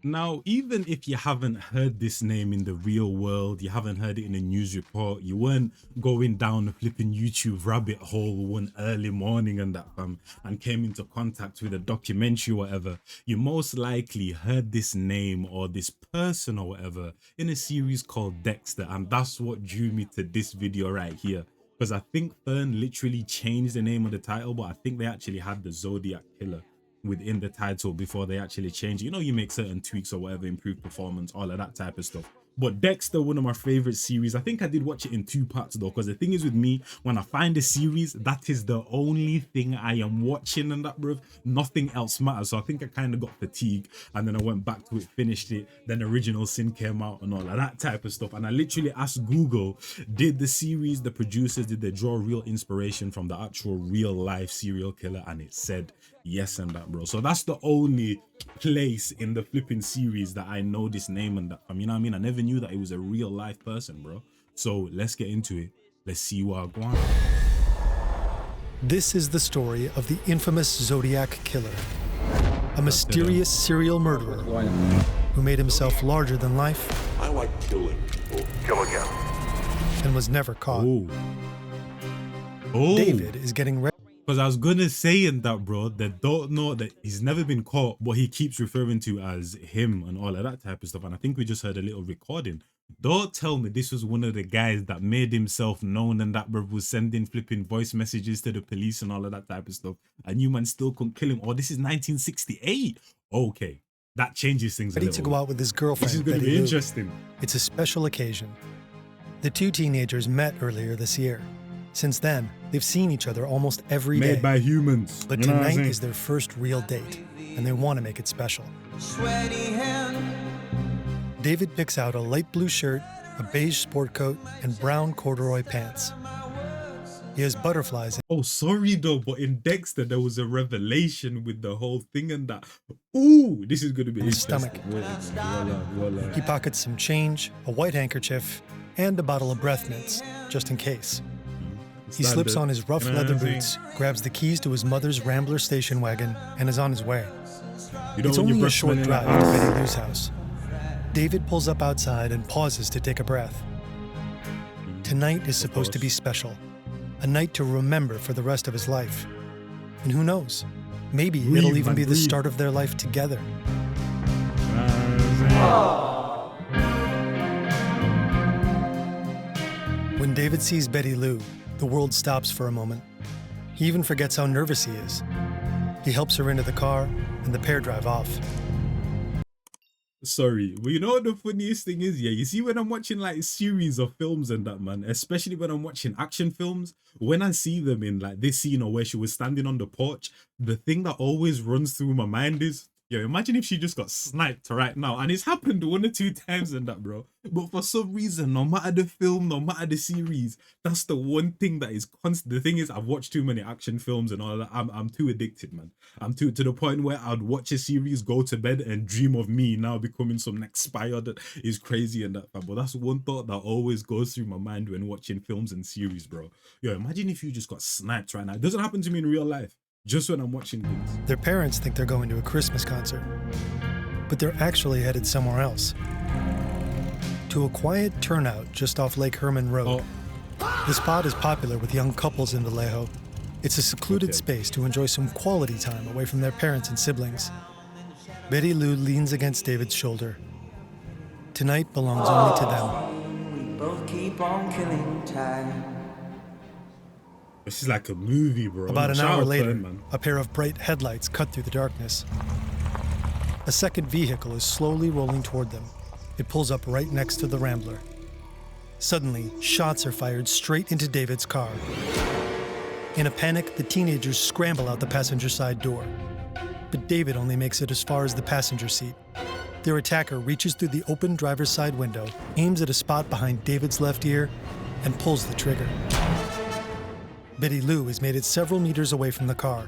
Now, even if you haven't heard this name in the real world, you haven't heard it in a news report, you weren't going down a flipping YouTube rabbit hole one early morning and that and came into contact with a documentary or whatever, you most likely heard this name or this person or whatever in a series called Dexter, and that's what drew me to this video right here. Because I think Fern literally changed the name of the title, but I think they actually had the Zodiac Killer within the title before they actually change it. You know, you make certain tweaks or whatever, improve performance, all of that type of stuff. But Dexter, one of my favorite series. I think I did watch it in 2 parts though, because the thing is with me, when I find a series, that is the only thing I am watching and that, bro. Nothing else matters. So I think I kind of got fatigued, and then I went back to it, finished it. Then Original Sin came out and all of that type of stuff. And I literally asked Google, did the series, the producers, did they draw real inspiration from the actual real life serial killer? And it said yes and that, bro. So that's the only place in the flipping series that I know this name and that from. You know what I mean? I never knew that it was a real life person, bro. So let's get into it. Let's see what I go on. This is the story of the infamous Zodiac Killer, a mysterious serial murderer who made himself larger than life. I like killing people. Kill again. And was never caught. Oh. David is getting ready. Because I was gonna say in that, bro, that don't know that he's never been caught, but he keeps referring to as him and all of that type of stuff. And I think we just heard a little recording. Don't tell me this was one of the guys that made himself known and that, bro, was sending flipping voice messages to the police and all of that type of stuff. And you man still couldn't kill him. Oh, this is 1968. Okay, that changes things a Ready little. to go out with his girlfriend. This is gonna Betty be Lou. interesting. It's a special occasion. The two teenagers met earlier this year. Since then, they've seen each other almost every day. Made by humans. But You know what I'm tonight saying? is their first real date, and they want to make it special. David picks out a light blue shirt, a beige sport coat, and brown corduroy pants. He has butterflies. Oh, sorry though, but in Dexter there was a revelation with the whole thing and that. Ooh, this is gonna be his interesting. stomach. He pockets some change, a white handkerchief, and a bottle of breath mints, just in case. He slips on his rough leather boots, grabs the keys to his mother's Rambler station wagon, and is on his way. It's only a short drive to Betty Lou's house. David pulls up outside and pauses to take a breath. Tonight is supposed to be special, a night to remember for the rest of his life. And who knows, maybe it'll even be the start of their life together. When David sees Betty Lou, the world stops for a moment. He even forgets how nervous he is. He helps her into the car, and the pair drive off. Sorry, but you know what the funniest thing is? Yeah, you see when I'm watching like series of films and that, man, especially when I'm watching action films, when I see them in like this scene or where she was standing on the porch, the thing that always runs through my mind is, yo, imagine if she just got sniped right now. And it's happened 1 or 2 times and that, bro. But for some reason, no matter the film, no matter the series, that's the one thing that is constant. The thing is, I've watched too many action films and all that. I'm too addicted, man. I'm too to the point where I'd watch a series, go to bed, and dream of me now becoming some next spy that is crazy and that. But that's one thought that always goes through my mind when watching films and series, bro. Yo, imagine if you just got sniped right now. It doesn't happen to me in real life. Just when I'm watching things. Their parents think they're going to a Christmas concert, but they're actually headed somewhere else. To a quiet turnout just off Lake Herman Road. The spot is popular with young couples in Vallejo. It's a secluded space to enjoy some quality time away from their parents and siblings. Betty Lou leans against David's shoulder. Tonight belongs only to them. We both keep on killing time. This is like a movie, bro. About an Shout hour out later, Fern, man. a pair of bright headlights cut through the darkness. A second vehicle is slowly rolling toward them. It pulls up right next to the Rambler. Suddenly, shots are fired straight into David's car. In a panic, the teenagers scramble out the passenger side door. But David only makes it as far as the passenger seat. Their attacker reaches through the open driver's side window, aims at a spot behind David's left ear, and pulls the trigger. Betty Lou has made it several meters away from the car.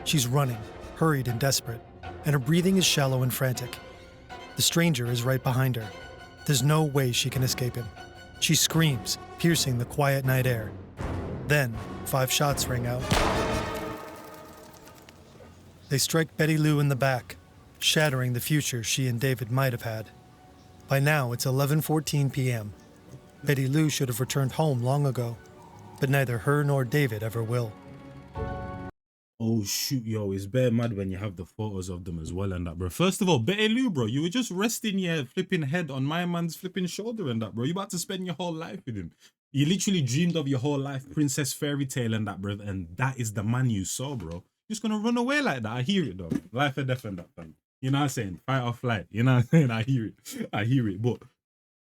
She's running, hurried and desperate, and her breathing is shallow and frantic. The stranger is right behind her. There's no way she can escape him. She screams, piercing the quiet night air. Then, 5 shots ring out. They strike Betty Lou in the back. shattering the future she and David might have had. By now, it's 11:14 p.m. Betty Lou should have returned home long ago, but neither her nor David ever will. Oh shoot, yo, it's bare mad when you have the photos of them as well and that, bro. First of all, Betty Lou, bro, you were just resting your flipping head on my man's flipping shoulder and that, bro. You about to spend your whole life with him. You literally dreamed of your whole life, princess fairy tale and that, bro. And that is the man you saw, bro. You're just gonna run away like that. I hear it, though. Life or death and that, fam. You know what I'm saying? Fight or flight. You know what I'm saying? I hear it. I hear it. But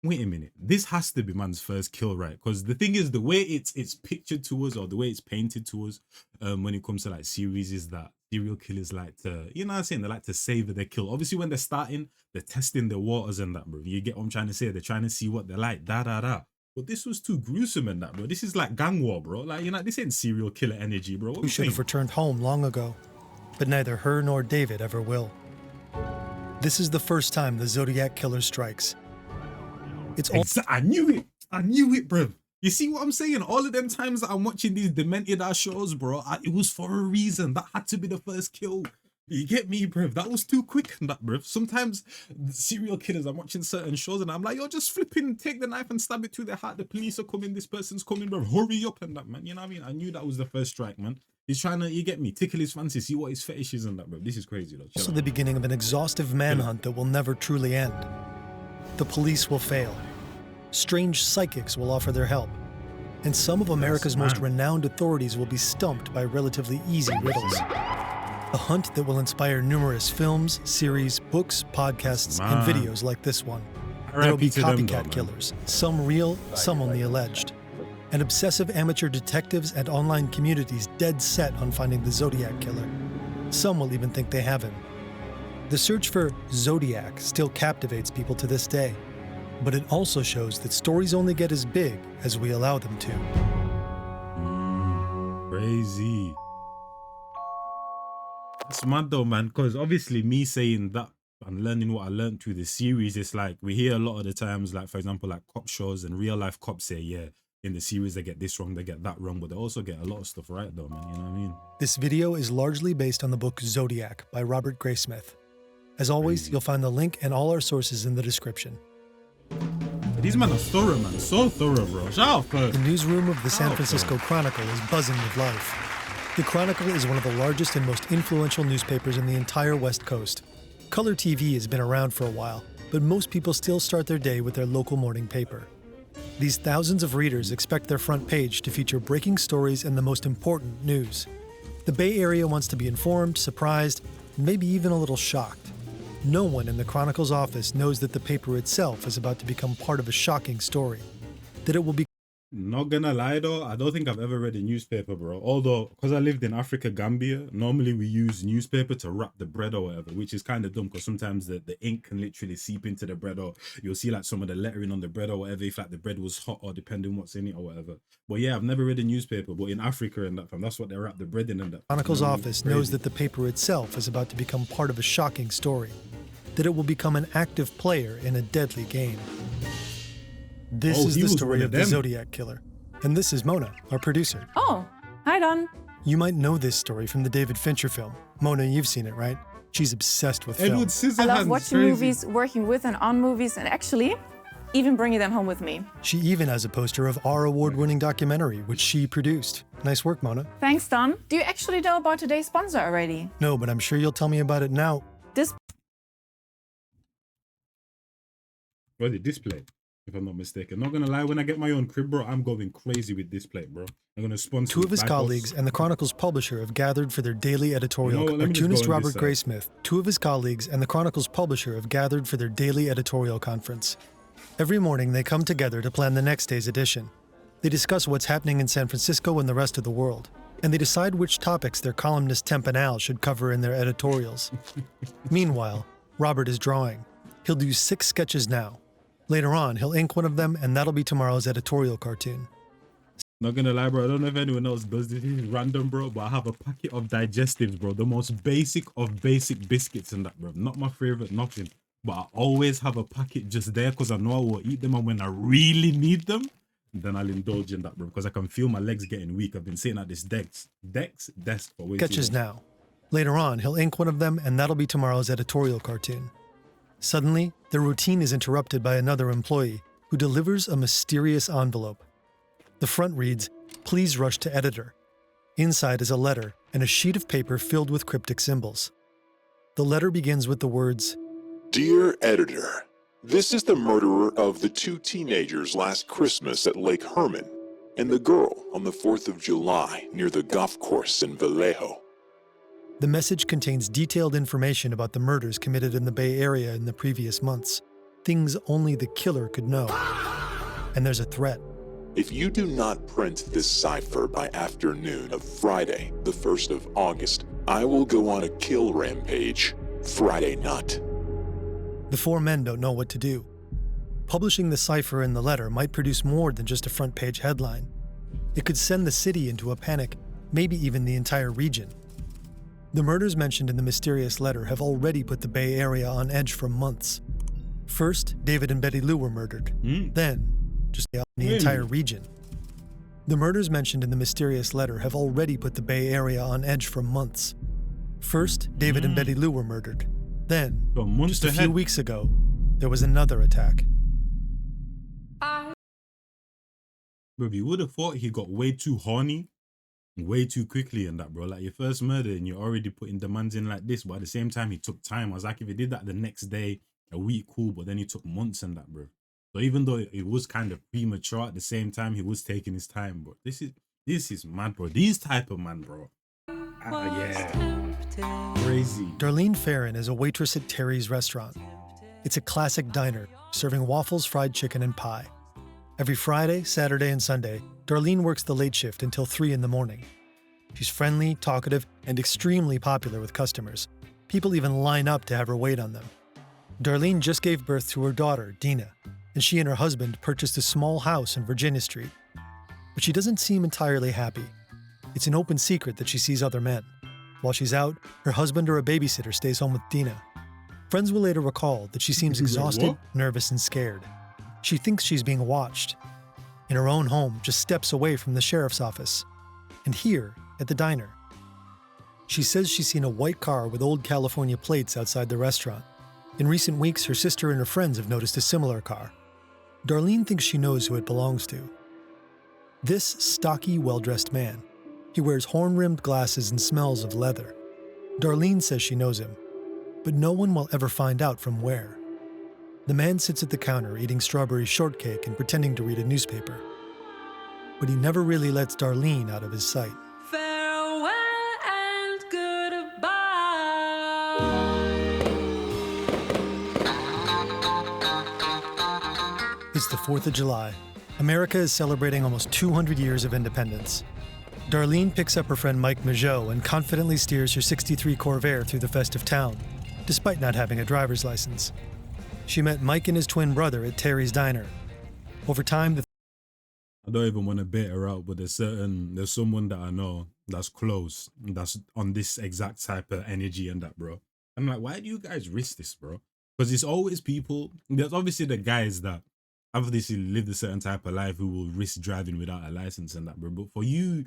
wait a minute. This has to be man's first kill, right? Because the thing is, the way it's pictured to us, or the way it's painted to us, when it comes to like series, is that serial killers like to, you know what I'm saying? They like to savor their kill. Obviously, when they're starting, they're testing their waters and that, bro. You get what I'm trying to say? They're trying to see what they're like, da. But this was too gruesome and that, bro. This is like gang war, bro. Like, you know, this ain't serial killer energy, bro. Who should have returned home long ago, but neither her nor David ever will. This is the first time the Zodiac Killer strikes. I knew it, bro. You see what I'm saying? All of them times that I'm watching these demented ass shows, bro, it was for a reason. That had to be the first kill. You get me, bro? That was too quick, that, bro. Sometimes the serial killers, I'm watching certain shows and I'm like, yo, just flipping take the knife and stab it through their heart. The police are coming, this person's coming, bro. Hurry up and that, man. You know what I mean? I knew that was the first strike, man. He's trying to, you get me, tickle his fancy, see what his fetish is and that, bro. This is crazy, though. Also the beginning of an exhaustive manhunt that will never truly end. The police will fail. Strange psychics will offer their help. And some of America's most renowned authorities will be stumped by relatively easy riddles. A hunt that will inspire numerous films, series, books, podcasts, and videos like this one. There will be copycat killers, some real, some only alleged. And obsessive amateur detectives and online communities dead set on finding the Zodiac Killer. Some will even think they have him. The search for Zodiac still captivates people to this day, but it also shows that stories only get as big as we allow them to. Crazy. It's mad though, man, because obviously me saying that and learning what I learned through the series, it's like we hear a lot of the times, like for example, like cop shows and real life cops say, yeah, in the series they get this wrong, they get that wrong, but they also get a lot of stuff right though, man, you know what I mean? This video is largely based on the book Zodiac by Robert Graysmith. As always, you'll find the link and all our sources in the description. These men are thorough, man, so thorough, bro. Shout out, The newsroom of the San Francisco Chronicle is buzzing with life. The Chronicle is one of the largest and most influential newspapers in the entire West Coast. Color TV has been around for a while, but most people still start their day with their local morning paper. These thousands of readers expect their front page to feature breaking stories and the most important news. The Bay Area wants to be informed, surprised, and maybe even a little shocked. No one in the Chronicle's office knows that the paper itself is about to become part of a shocking story. That it will be. Not gonna lie though, I don't think I've ever read a newspaper, bro. Although, because I lived in Africa, Gambia, normally we use newspaper to wrap the bread or whatever, which is kind of dumb because sometimes the ink can literally seep into the bread, or you'll see like some of the lettering on the bread or whatever, if like the bread was hot or depending what's in it or whatever. But yeah, I've never read a newspaper, but in Africa and that, fam, that's what they wrap the bread in and that. Chronicle's office knows that the paper itself is about to become part of a shocking story. That it will become an active player in a deadly game. This is the story of the Zodiac Killer. And this is Mona, our producer. Oh, hi Don. You might know this story from the David Fincher film. Mona, you've seen it, right? She's obsessed with film. I love watching movies, working with and on movies, and actually, even bringing them home with me. She even has a poster of our award-winning documentary, which she produced. Nice work, Mona. Thanks, Don. Do you actually know about today's sponsor already? No, but I'm sure you'll tell me about it now. The display, if I'm not mistaken. Not gonna lie, when I get my own crib, bro, I'm going crazy with display, bro. I'm gonna sponsor. Two of his colleagues and the Chronicle's publisher have gathered for their daily editorial. Cartoonist Robert Graysmith. Two of his colleagues and the Chronicle's publisher have gathered for their daily editorial conference. Every morning, they come together to plan the next day's edition. They discuss what's happening in San Francisco and the rest of the world, and they decide which topics their columnist Temp and Al should cover in their editorials. Meanwhile, Robert is drawing. He'll do 6 sketches now. Later on, he'll ink one of them, and that'll be tomorrow's editorial cartoon. Not gonna lie, bro, I don't know if anyone else does this. This is random, bro, but I have a packet of digestives, bro. The most basic of basic biscuits and that, bro. Not my favorite, nothing. But I always have a packet just there because I know I will eat them, and when I really need them, then I'll indulge in that, bro, because I can feel my legs getting weak. I've been sitting at this desk for way too long. Sketches now. Later on, he'll ink one of them, and that'll be tomorrow's editorial cartoon. Suddenly, their routine is interrupted by another employee who delivers a mysterious envelope. The front reads, "Please rush to editor." Inside is a letter and a sheet of paper filled with cryptic symbols. The letter begins with the words, Dear editor, this is the murderer of the 2 teenagers last Christmas at Lake Herman and the girl on the 4th of July near the golf course in Vallejo. The message contains detailed information about the murders committed in the Bay Area in the previous months, things only the killer could know. And there's a threat. If you do not print this cipher by afternoon of Friday, the 1st of August, I will go on a kill rampage Friday night. The 4 men don't know what to do. Publishing the cipher in the letter might produce more than just a front-page headline. It could send the city into a panic, maybe even the entire region. The murders mentioned in the mysterious letter have already put the Bay Area on edge for months. First, David and Betty Lou were murdered. Then, just the entire region. The murders mentioned in the mysterious letter have already put the Bay Area on edge for months. First, David and Betty Lou were murdered. Then, just a few weeks ago, there was another attack. Bro, you would have thought he got way too horny way too quickly and that, bro. Like, your first murder and you're already putting demands in like this, but at the same time, he took time. I was like, if he did that the next day, a week, cool, but then he took months and that, bro. So even though it was kind of premature, at the same time, he was taking his time, bro. This is mad, bro. These type of man, bro. Yeah. Crazy. Darlene Farron is a waitress at Terry's restaurant. It's a classic diner, serving waffles, fried chicken, and pie. Every Friday, Saturday, and Sunday, Darlene works the late shift until 3 in the morning. She's friendly, talkative, and extremely popular with customers. People even line up to have her wait on them. Darlene just gave birth to her daughter, Dina, and she and her husband purchased a small house in Virginia Street. But she doesn't seem entirely happy. It's an open secret that she sees other men. While she's out, her husband or a babysitter stays home with Dina. Friends will later recall that she seems exhausted, nervous, and scared. She thinks she's being watched. In her own home, just steps away from the sheriff's office. And here, at the diner. She says she's seen a white car with old California plates outside the restaurant. In recent weeks, her sister and her friends have noticed a similar car. Darlene thinks she knows who it belongs to. This stocky, well-dressed man. He wears horn-rimmed glasses and smells of leather. Darlene says she knows him, but no one will ever find out from where. The man sits at the counter eating strawberry shortcake and pretending to read a newspaper. But he never really lets Darlene out of his sight. Farewell and goodbye. It's the 4th of July. America is celebrating almost 200 years of independence. Darlene picks up her friend Mike Majot and confidently steers her '63 Corvair through the festive town, despite not having a driver's license. She met Mike and his twin brother at Terry's Diner. Over time, I don't even want to bait her out, but there's someone that I know that's close, that's on this exact type of energy and that, bro. I'm like, why do you guys risk this, bro? Because it's always people, there's obviously the guys that obviously lived a certain type of life who will risk driving without a license and that, bro. But for you,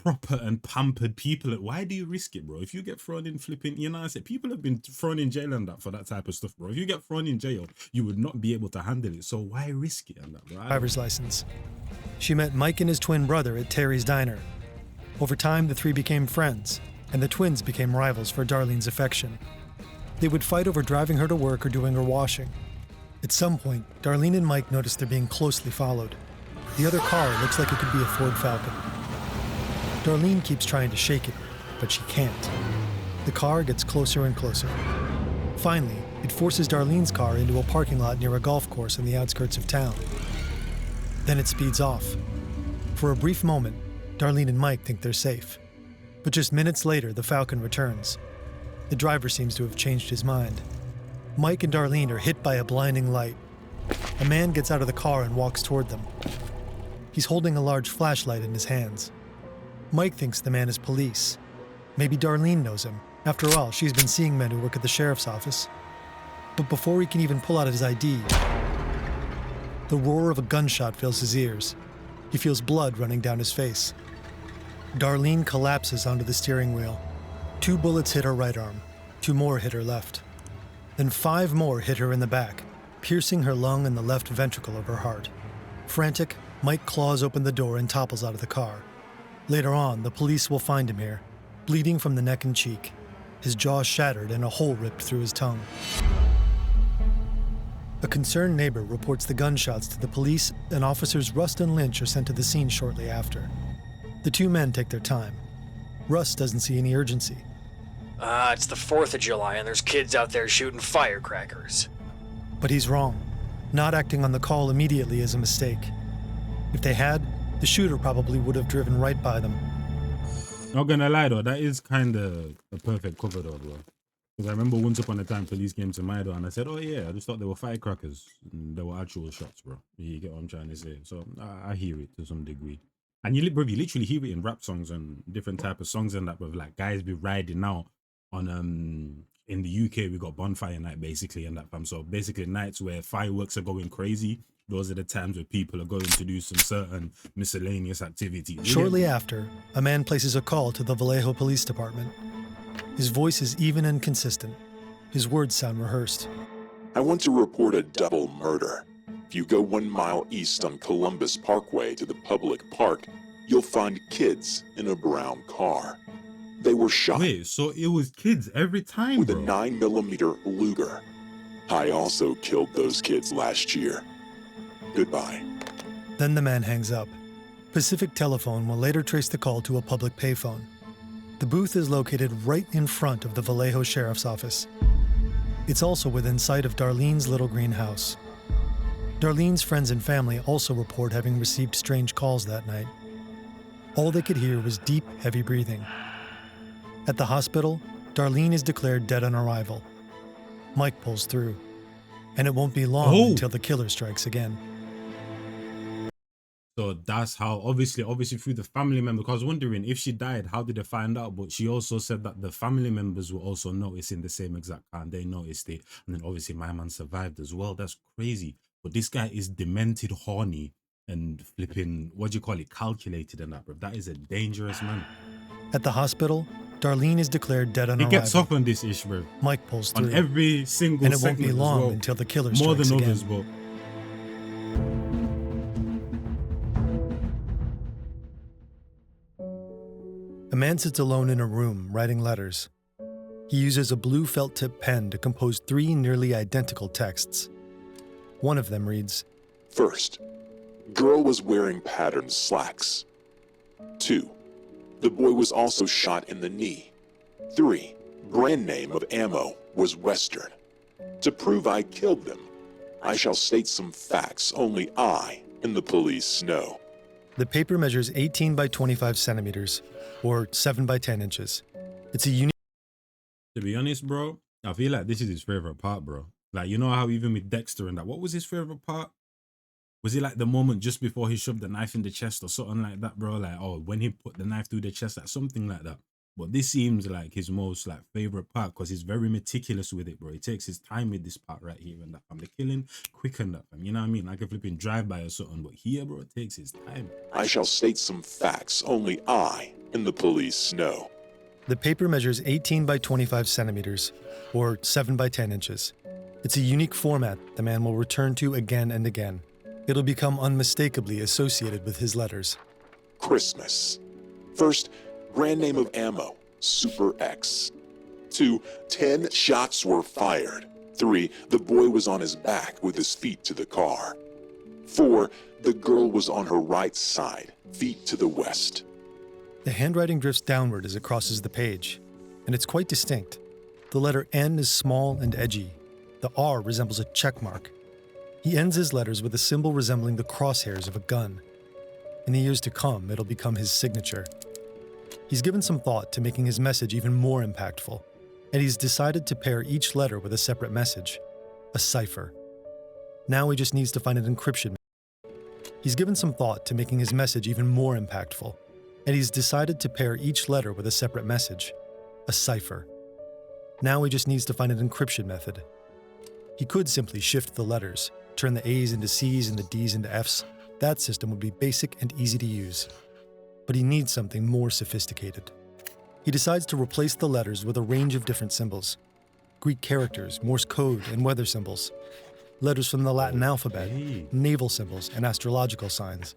proper and pampered people, why do you risk it, bro? If you get thrown in flipping, you know, I said people have been thrown in jail and that for that type of stuff, bro. If you get thrown in jail, you would not be able to handle it. So why risk it and that, bro? driver's license. She met Mike and his twin brother at Terry's Diner. Over time, the three became friends, and the twins became rivals for Darlene's affection. They would fight over driving her to work or doing her washing. At some point, Darlene and Mike noticed they're being closely followed. The other car looks like it could be a Ford Falcon. Darlene keeps trying to shake it, but she can't. The car gets closer and closer. Finally, it forces Darlene's car into a parking lot near a golf course in the outskirts of town. Then it speeds off. For a brief moment, Darlene and Mike think they're safe. But just minutes later, the Falcon returns. The driver seems to have changed his mind. Mike and Darlene are hit by a blinding light. A man gets out of the car and walks toward them. He's holding a large flashlight in his hands. Mike thinks the man is police. Maybe Darlene knows him. After all, she's been seeing men who work at the sheriff's office. But before he can even pull out his ID, the roar of a gunshot fills his ears. He feels blood running down his face. Darlene collapses onto the steering wheel. 2 bullets hit her right arm. 2 more hit her left. Then 5 more hit her in the back, piercing her lung and the left ventricle of her heart. Frantic, Mike claws open the door and topples out of the car. Later on, the police will find him here, bleeding from the neck and cheek, his jaw shattered and a hole ripped through his tongue. A concerned neighbor reports the gunshots to the police, and officers Rust and Lynch are sent to the scene shortly after. The 2 men take their time. Rust doesn't see any urgency. It's the 4th of July and there's kids out there shooting firecrackers. But he's wrong. Not acting on the call immediately is a mistake. If they had, the shooter probably would have driven right by them. Not gonna lie though, that is kind of a perfect cover though, bro. Because I remember once upon a time police came to my door and I said, oh yeah, I just thought they were firecrackers. And they were actual shots, bro. You get what I'm trying to say? So I hear it to some degree. And you literally hear it in rap songs and different type of songs and that, with like guys be riding out on in the UK we got bonfire night basically and that, fam. So basically nights where fireworks are going crazy, those are the times where people are going to do some certain miscellaneous activities. Shortly after, a man places a call to the Vallejo Police Department. His voice is even and consistent. His words sound rehearsed. I want to report a double murder. If you go 1 mile east on Columbus Parkway to the public park, you'll find kids in a brown car. They were shot. Wait, so it was kids every time, with bro? a 9mm Luger. I also killed those kids last year. Goodbye. Then the man hangs up. Pacific Telephone will later trace the call to a public payphone. The booth is located right in front of the Vallejo Sheriff's Office. It's also within sight of Darlene's little green house. Darlene's friends and family also report having received strange calls that night. All they could hear was deep, heavy breathing. At the hospital, Darlene is declared dead on arrival. Mike pulls through, and it won't be long until the killer strikes again. So that's how, obviously through the family member, because I was wondering if she died, how did they find out? But she also said that the family members were also noticing the same exact car and they noticed it. And then obviously my man survived as well. That's crazy. But this guy is demented, horny, and flipping, what do you call it, calculated and that, bro. That is a dangerous man. At the hospital, Darlene is declared dead on He arrival. gets off on this ish, bro. Mike pulls through. On every single and it won't be segment as long well. until the killer More strikes than again. others, but A man sits alone in a room writing letters. He uses a blue felt-tip pen to compose 3 nearly identical texts. One of them reads, First, girl was wearing patterned slacks. 2, the boy was also shot in the knee. 3, brand name of ammo was Western. To prove I killed them, I shall state some facts only I and the police know. The paper measures 18 by 25 centimeters, or 7 by 10 inches. It's a unique... to be honest, bro, I feel like this is his favorite part, bro. Like, you know how even with Dexter and that, what was his favorite part? Was it like the moment just before he shoved the knife in the chest or something like that, bro? Like, oh, when he put the knife through the chest, like something like that. But this seems like his most like favorite part because he's very meticulous with it, bro. He takes his time with this part right here and that. I'm the killing quick and that, fam. You know what I mean? Like a flipping drive-by or something. But here, bro, it takes his time. I shall state some facts only I and the police know. The paper measures 18 by 25 centimeters, or 7 by 10 inches. It's a unique format the man will return to again and again. It'll become unmistakably associated with his letters. Christmas. First, brand name of ammo, Super X. 2, 10 shots were fired. 3, the boy was on his back with his feet to the car. 4, the girl was on her right side, feet to the west. The handwriting drifts downward as it crosses the page, and it's quite distinct. The letter N is small and edgy. The R resembles a check mark. He ends his letters with a symbol resembling the crosshairs of a gun. In the years to come, it'll become his signature. He's given some thought to making his message even more impactful, and he's decided to pair each letter with a separate message, a cipher. Now he just needs to find an encryption. He's given some thought to making his message even more impactful, and he's decided to pair each letter with a separate message, a cipher. Now he just needs to find an encryption method. He could simply shift the letters, turn the A's into C's and the D's into F's. That system would be basic and easy to use. but he needs something more sophisticated. He decides to replace the letters with a range of different symbols: Greek characters, Morse code, and weather symbols, letters from the Latin alphabet, naval symbols, and astrological signs.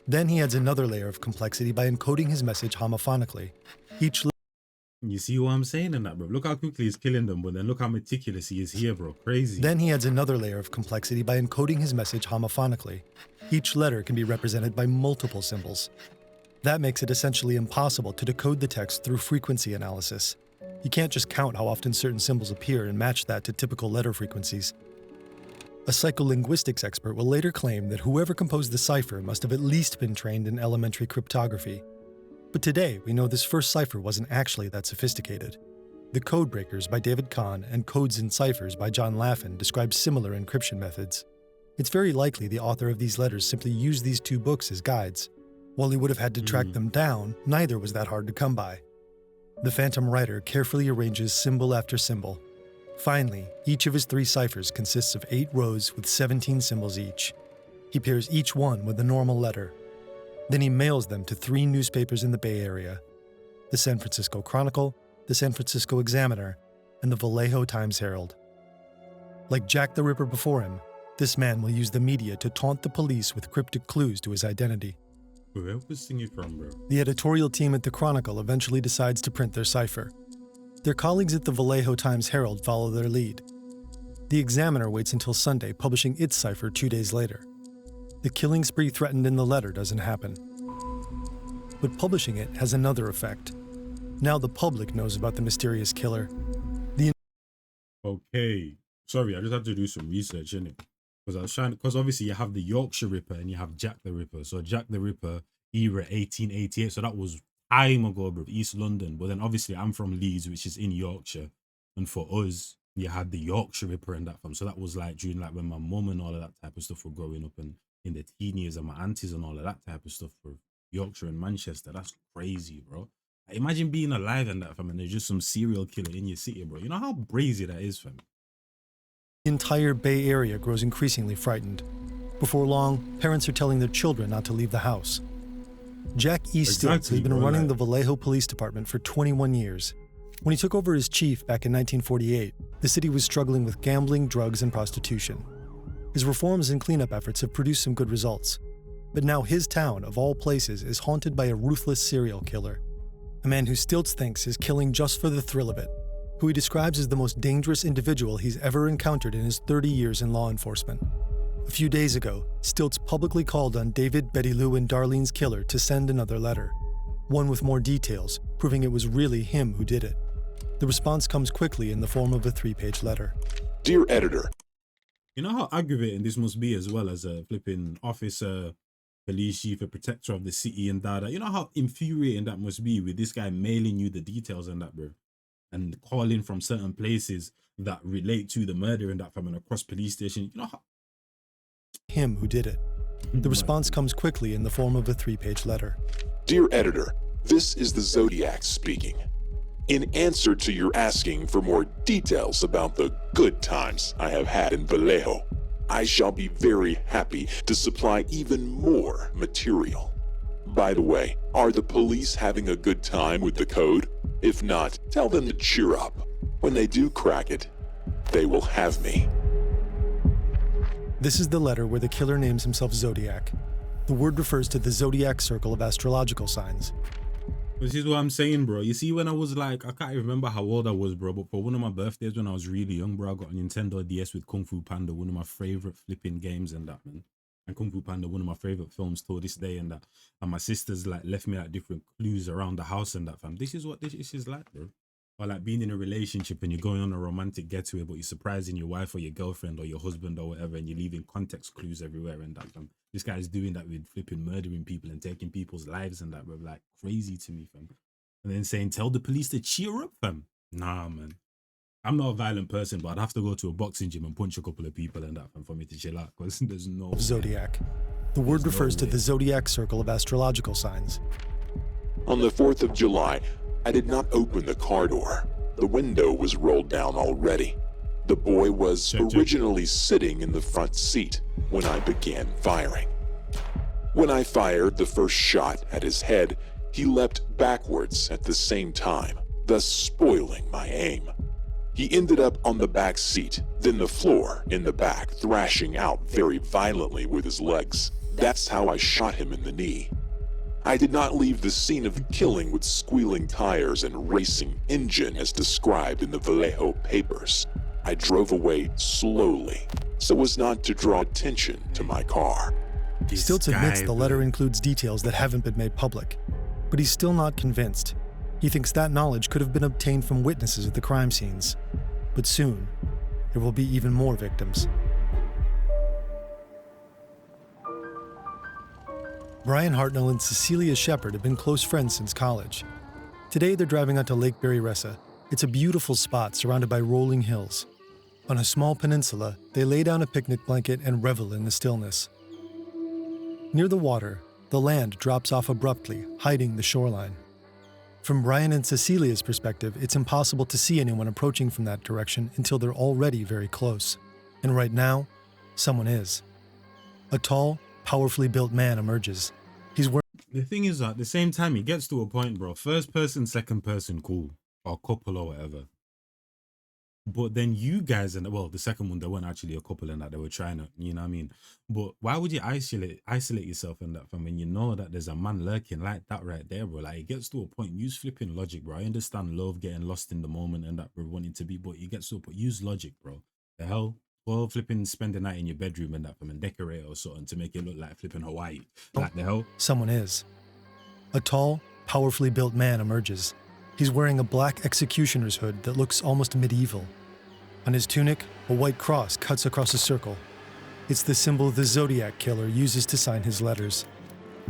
Then he adds another layer of complexity by encoding his message homophonically. Each You see what I'm saying in that, bro? Look how quickly he's killing them, but then look how meticulous he is here, bro. Crazy. Then he adds another layer of complexity by encoding his message homophonically. Each letter can be represented by multiple symbols. That makes it essentially impossible to decode the text through frequency analysis. You can't just count how often certain symbols appear and match that to typical letter frequencies. A psycholinguistics expert will later claim that whoever composed the cipher must have at least been trained in elementary cryptography. But today, we know this first cipher wasn't actually that sophisticated. The Codebreakers by David Kahn and Codes and Ciphers by John Laffin describe similar encryption methods. It's very likely the author of these letters simply used these two books as guides. While he would have had to track them down, neither was that hard to come by. The phantom writer carefully arranges symbol after symbol. Finally, each of his 3 ciphers consists of 8 rows with 17 symbols each. He pairs each one with a normal letter. Then he mails them to 3 newspapers in the Bay Area: the San Francisco Chronicle, the San Francisco Examiner, and the Vallejo Times-Herald. Like Jack the Ripper before him, this man will use the media to taunt the police with cryptic clues to his identity. Where was singing from, bro? The editorial team at the Chronicle eventually decides to print their cipher. Their colleagues at the Vallejo Times-Herald follow their lead. The Examiner waits until Sunday, publishing its cipher 2 days later. The killing spree threatened in the letter doesn't happen. But publishing it has another effect. Now the public knows about the mysterious killer. Okay. Sorry, I just had to do some research, innit? Because obviously you have the Yorkshire Ripper and you have Jack the Ripper. So Jack the Ripper, era 1888. So that was time ago, bro, East London. But then obviously I'm from Leeds, which is in Yorkshire. And for us, you had the Yorkshire Ripper and that. So that was like during like when my mum and all of that type of stuff were growing up, and in the teen years, and my aunties and all of that type of stuff for Yorkshire and Manchester. That's crazy, bro. Like, imagine being alive and that, fam, and there's just some serial killer in your city, bro. You know how crazy that is, fam? The entire Bay Area grows increasingly frightened. Before long, parents are telling their children not to leave the house. Jack E. Stilts has been running the Vallejo Police Department for 21 years. When he took over as chief back in 1948, the city was struggling with gambling, drugs, and prostitution. His reforms and cleanup efforts have produced some good results. But now his town, of all places, is haunted by a ruthless serial killer. A man who Stilts thinks is killing just for the thrill of it, who he describes as the most dangerous individual he's ever encountered in his 30 years in law enforcement. A few days ago, Stilts publicly called on David, Betty Lou, and Darlene's killer to send another letter, one with more details, proving it was really him who did it. The response comes quickly in the form of a 3-page letter. Dear editor, You know how aggravating this must be, as well as a flipping officer, police chief, a protector of the city and data. You know how infuriating that must be with this guy mailing you the details and that, bro, and calling from certain places that relate to the murder and that, from an across police station. You know how Him who did it. The response comes quickly in the form of a 3-page letter. Dear editor, this is the Zodiac speaking. In answer to your asking for more details about the good times I have had in Vallejo, I shall be very happy to supply even more material. By the way, are the police having a good time with the code? If not, tell them to cheer up. When they do crack it, they will have me. This is the letter where the killer names himself Zodiac. The word refers to the zodiac circle of astrological signs. This is what I'm saying, bro. You see, when I was like, I can't even remember how old I was, bro, but for one of my birthdays when I was really young, bro, I got a Nintendo DS with Kung Fu Panda, one of my favorite flipping games and that, man. And Kung Fu Panda, one of my favorite films till this day and that. And my sisters like left me like different clues around the house and that, fam. This is what this is like, bro. Or like being in a relationship and you're going on a romantic getaway, but you're surprising your wife or your girlfriend or your husband or whatever, and you're leaving context clues everywhere and that, fam. This guy's doing that with flipping murdering people and taking people's lives and that, bro. Like crazy to me, fam. And then saying, tell the police to cheer up, fam. Nah, man. I'm not a violent person, but I'd have to go to a boxing gym and punch a couple of people and that, fam, for me to chill out, because there's no Zodiac. The word refers to the zodiac circle of astrological signs. On the 4th of July, I did not open the car door. The window was rolled down already. The boy was originally sitting in the front seat when I began firing. When I fired the first shot at his head, he leapt backwards at the same time, thus spoiling my aim. He ended up on the back seat, then the floor in the back, thrashing out very violently with his legs. That's how I shot him in the knee. I did not leave the scene of the killing with squealing tires and racing engine as described in the Vallejo papers. I drove away slowly, so as not to draw attention to my car. Stiltz admits the letter includes details that haven't been made public, but he's still not convinced. He thinks that knowledge could have been obtained from witnesses at the crime scenes. But soon, there will be even more victims. Brian Hartnell and Cecilia Shepard have been close friends since college. Today, they're driving out to Lake Berryessa. It's a beautiful spot surrounded by rolling hills. On a small peninsula, they lay down a picnic blanket and revel in the stillness. Near the water, the land drops off abruptly, hiding the shoreline. From Brian and Cecilia's perspective, it's impossible to see anyone approaching from that direction until they're already very close. And right now, someone is. A tall, powerfully built man emerges. He's wearing... The thing is, at the same time, it gets to a point, bro. First person, second person, cool. Or couple or whatever. But then you guys, and well, the second one, they weren't actually a couple and that they were trying to, you know what I mean? But why would you isolate yourself in that from when you know that there's a man lurking like that right there, bro? Like, it gets to a point, use flipping logic, bro. I understand love, getting lost in the moment and that we're wanting to be, but it gets to a point, use logic, bro. The hell? Well, flipping spend the night in your bedroom and that from and decorate or something to make it look like flipping Hawaii. Like the hell? Someone is. A tall, powerfully built man emerges. He's wearing a black executioner's hood that looks almost medieval. On his tunic, a white cross cuts across a circle. It's the symbol the Zodiac Killer uses to sign his letters.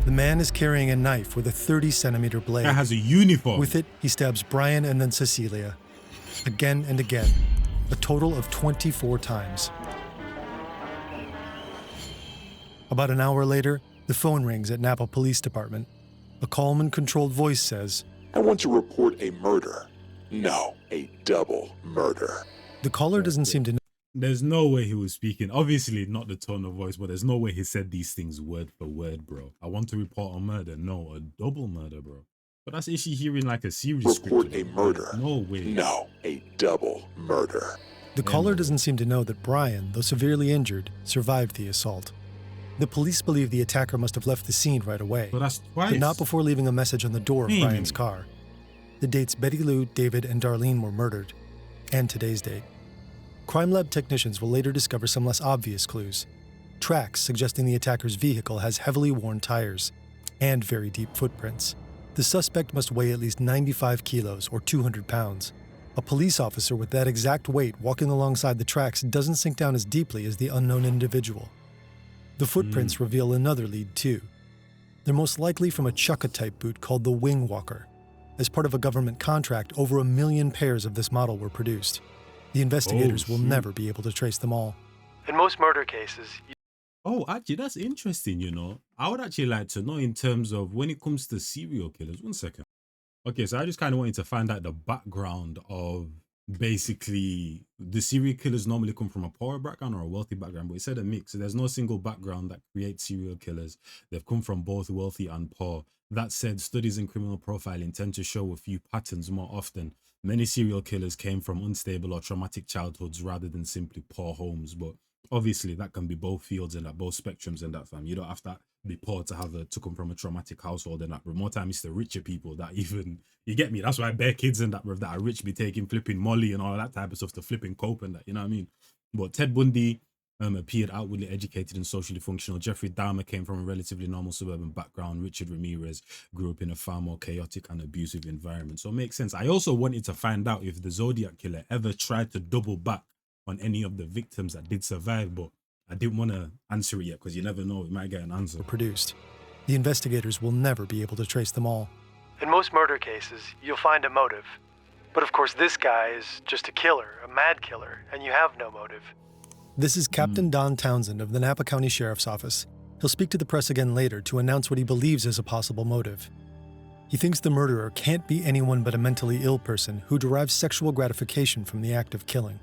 The man is carrying a knife with a 30-centimeter blade. That has a uniform. With it, he stabs Brian and then Cecilia. Again and again. A total of 24 times. About an hour later, the phone rings at Napa Police Department. A calm and controlled voice says, I want to report a murder. No, a double murder. The caller doesn't seem to know. There's no way he was speaking. Obviously, not the tone of voice, but there's no way he said these things word for word, bro. I want to report a murder. No, a double murder, bro. But that's is she hearing like a series Report scripture, a bro? murder. No way. No, a double murder. The caller doesn't seem to know that Brian, though severely injured, survived the assault. The police believe the attacker must have left the scene right away, But that's twice. but not before leaving a message on the door of Maybe. Brian's car. The dates Betty Lou, David, and Darlene were murdered, and today's date. Crime lab technicians will later discover some less obvious clues. Tracks suggesting the attacker's vehicle has heavily worn tires and very deep footprints. The suspect must weigh at least 95 kilos or 200 pounds. A police officer with that exact weight walking alongside the tracks doesn't sink down as deeply as the unknown individual. The footprints reveal another lead too. They're most likely from a chukka-type boot called the Wing Walker. As part of a government contract, over 1 million pairs of this model were produced. The investigators will shoot. never be able to trace them all. In most murder cases, Oh, actually, that's interesting, you know. I would actually like to know in terms of when it comes to serial killers. 1 second. Okay, so I just kind of wanted to find out the background of basically the serial killers normally come from a poor background or a wealthy background, but it said a mix. So there's no single background that creates serial killers. They've come from both wealthy and poor. That said, studies in criminal profiling tend to show a few patterns more often. Many serial killers came from unstable or traumatic childhoods rather than simply poor homes, but obviously that can be both fields and that both spectrums and that, fam. You don't have to be poor to come from a traumatic household and that. But more time it's the richer people that even, you get me? That's why bare kids and that are rich be taking flipping Molly and all that type of stuff to flipping cope and that, you know what I mean? But Ted Bundy appeared outwardly educated and socially functional. Jeffrey Dahmer came from a relatively normal suburban background. Richard Ramirez grew up in a far more chaotic and abusive environment. So it makes sense. I also wanted to find out if the Zodiac Killer ever tried to double back on any of the victims that did survive, but I didn't want to answer it yet because you never know, we might get an answer. Produced. The investigators will never be able to trace them all. in most murder cases, you'll find a motive. But of course, this guy is just a killer, a mad killer, and you have no motive. This is Captain Don Townsend of the Napa County Sheriff's Office. He'll speak to the press again later to announce what he believes is a possible motive. He thinks the murderer can't be anyone but a mentally ill person who derives sexual gratification from the act of killing.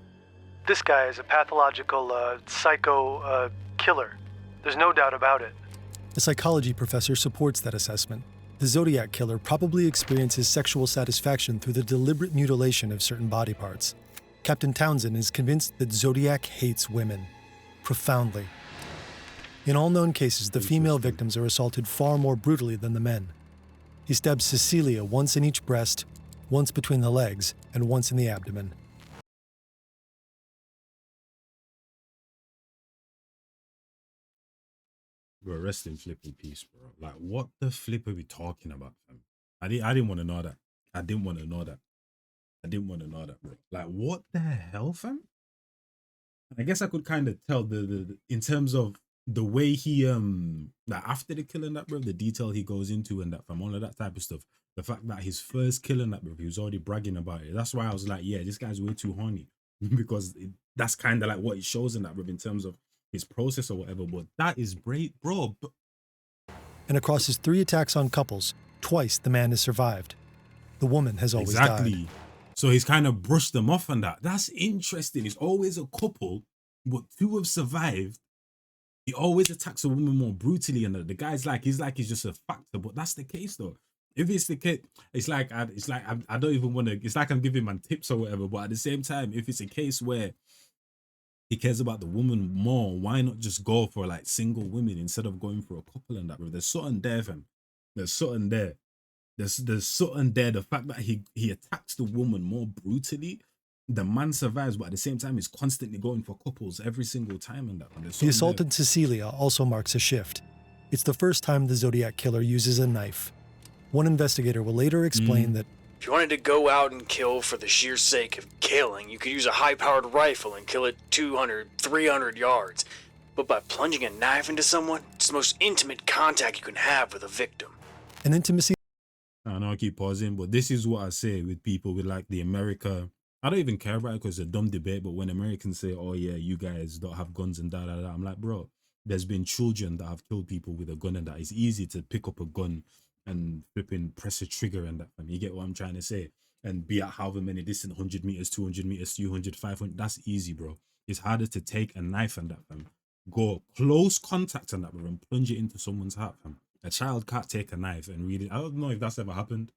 This guy is a pathological, psycho killer. There's no doubt about it. A psychology professor supports that assessment. The Zodiac killer probably experiences sexual satisfaction through the deliberate mutilation of certain body parts. Captain Townsend is convinced that Zodiac hates women. Profoundly. In all known cases, the female victims are assaulted far more brutally than the men. He stabs Cecilia once in each breast, once between the legs, and once in the abdomen. Bro, rest in flipping peace, bro. Like, what the flip are we talking about, fam? I didn't want to know that. I didn't want to know that. I didn't want to know that, bro. Like, what the hell, fam? I guess I could kind of tell the in terms of the way he like after the killing that, bro, the detail he goes into and that, fam, all of that type of stuff. The fact that his first killing that, bro, he was already bragging about it. That's why I was like, yeah, this guy's way too horny because that's kind of like what it shows in that, bro, in terms of his process or whatever. But that is great, bro. And across his 3 attacks on couples, twice the man has survived. The woman has always died. So he's kind of brushed them off on that. That's interesting. It's always a couple, but 2 have survived. He always attacks a woman more brutally, and the guy's like he's just a factor. But that's the case, though. If it's the case, it's like I don't even want to. It's like I'm giving man tips or whatever. But at the same time, if it's a case where he cares about the woman more, why not just go for like single women instead of going for a couple and that? Bro, there's something there, fam. There's something there. There's something there. The fact that he attacks the woman more brutally, the man survives, but at the same time, he's constantly going for couples every single time and that. The assault on Cecilia also marks a shift. It's the first time the Zodiac killer uses a knife. One investigator will later explain that if you wanted to go out and kill for the sheer sake of killing, you could use a high-powered rifle and kill it 200, 300 yards. But by plunging a knife into someone, it's the most intimate contact you can have with a victim. An intimacy. I know I keep pausing, but this is what I say with people with like the America. I don't even care about it because it's a dumb debate, but when Americans say, oh yeah, you guys don't have guns and da da da, I'm like, bro, there's been children that have killed people with a gun and that. It's easy to pick up a gun and flipping press a trigger and that. You get what I'm trying to say? And be at however many distance, 100 meters, 200 meters, 200, 500. That's easy, bro. It's harder to take a knife and that, fam. Go close contact and that, bro, and plunge it into someone's heart, fam. A child can't take a knife and really. I don't know if that's ever happened.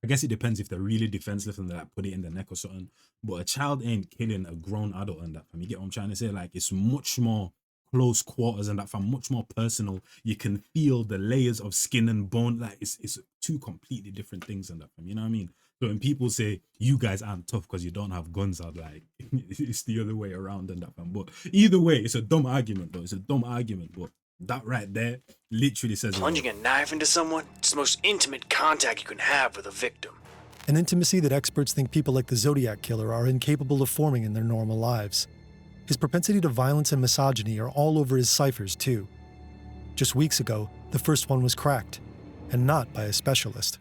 I guess it depends if they're really defenseless and they like put it in the neck or something. But a child ain't killing a grown adult and that, fam. You get what I'm trying to say? Like, it's much more close quarters and that, fam, much more personal. You can feel the layers of skin and bone. Like, it's 2 completely different things and that, fam. You know what I mean? So when people say you guys aren't tough because you don't have guns, I'm like, it's the other way around and that, fam. But either way, it's a dumb argument, though. It's a dumb argument, but that right there literally says plunging a knife into someone, it's the most intimate contact you can have with a victim. An intimacy that experts think people like the Zodiac killer are incapable of forming in their normal lives. His propensity to violence and misogyny are all over his ciphers, too. Just weeks ago, the first one was cracked, and not by a specialist.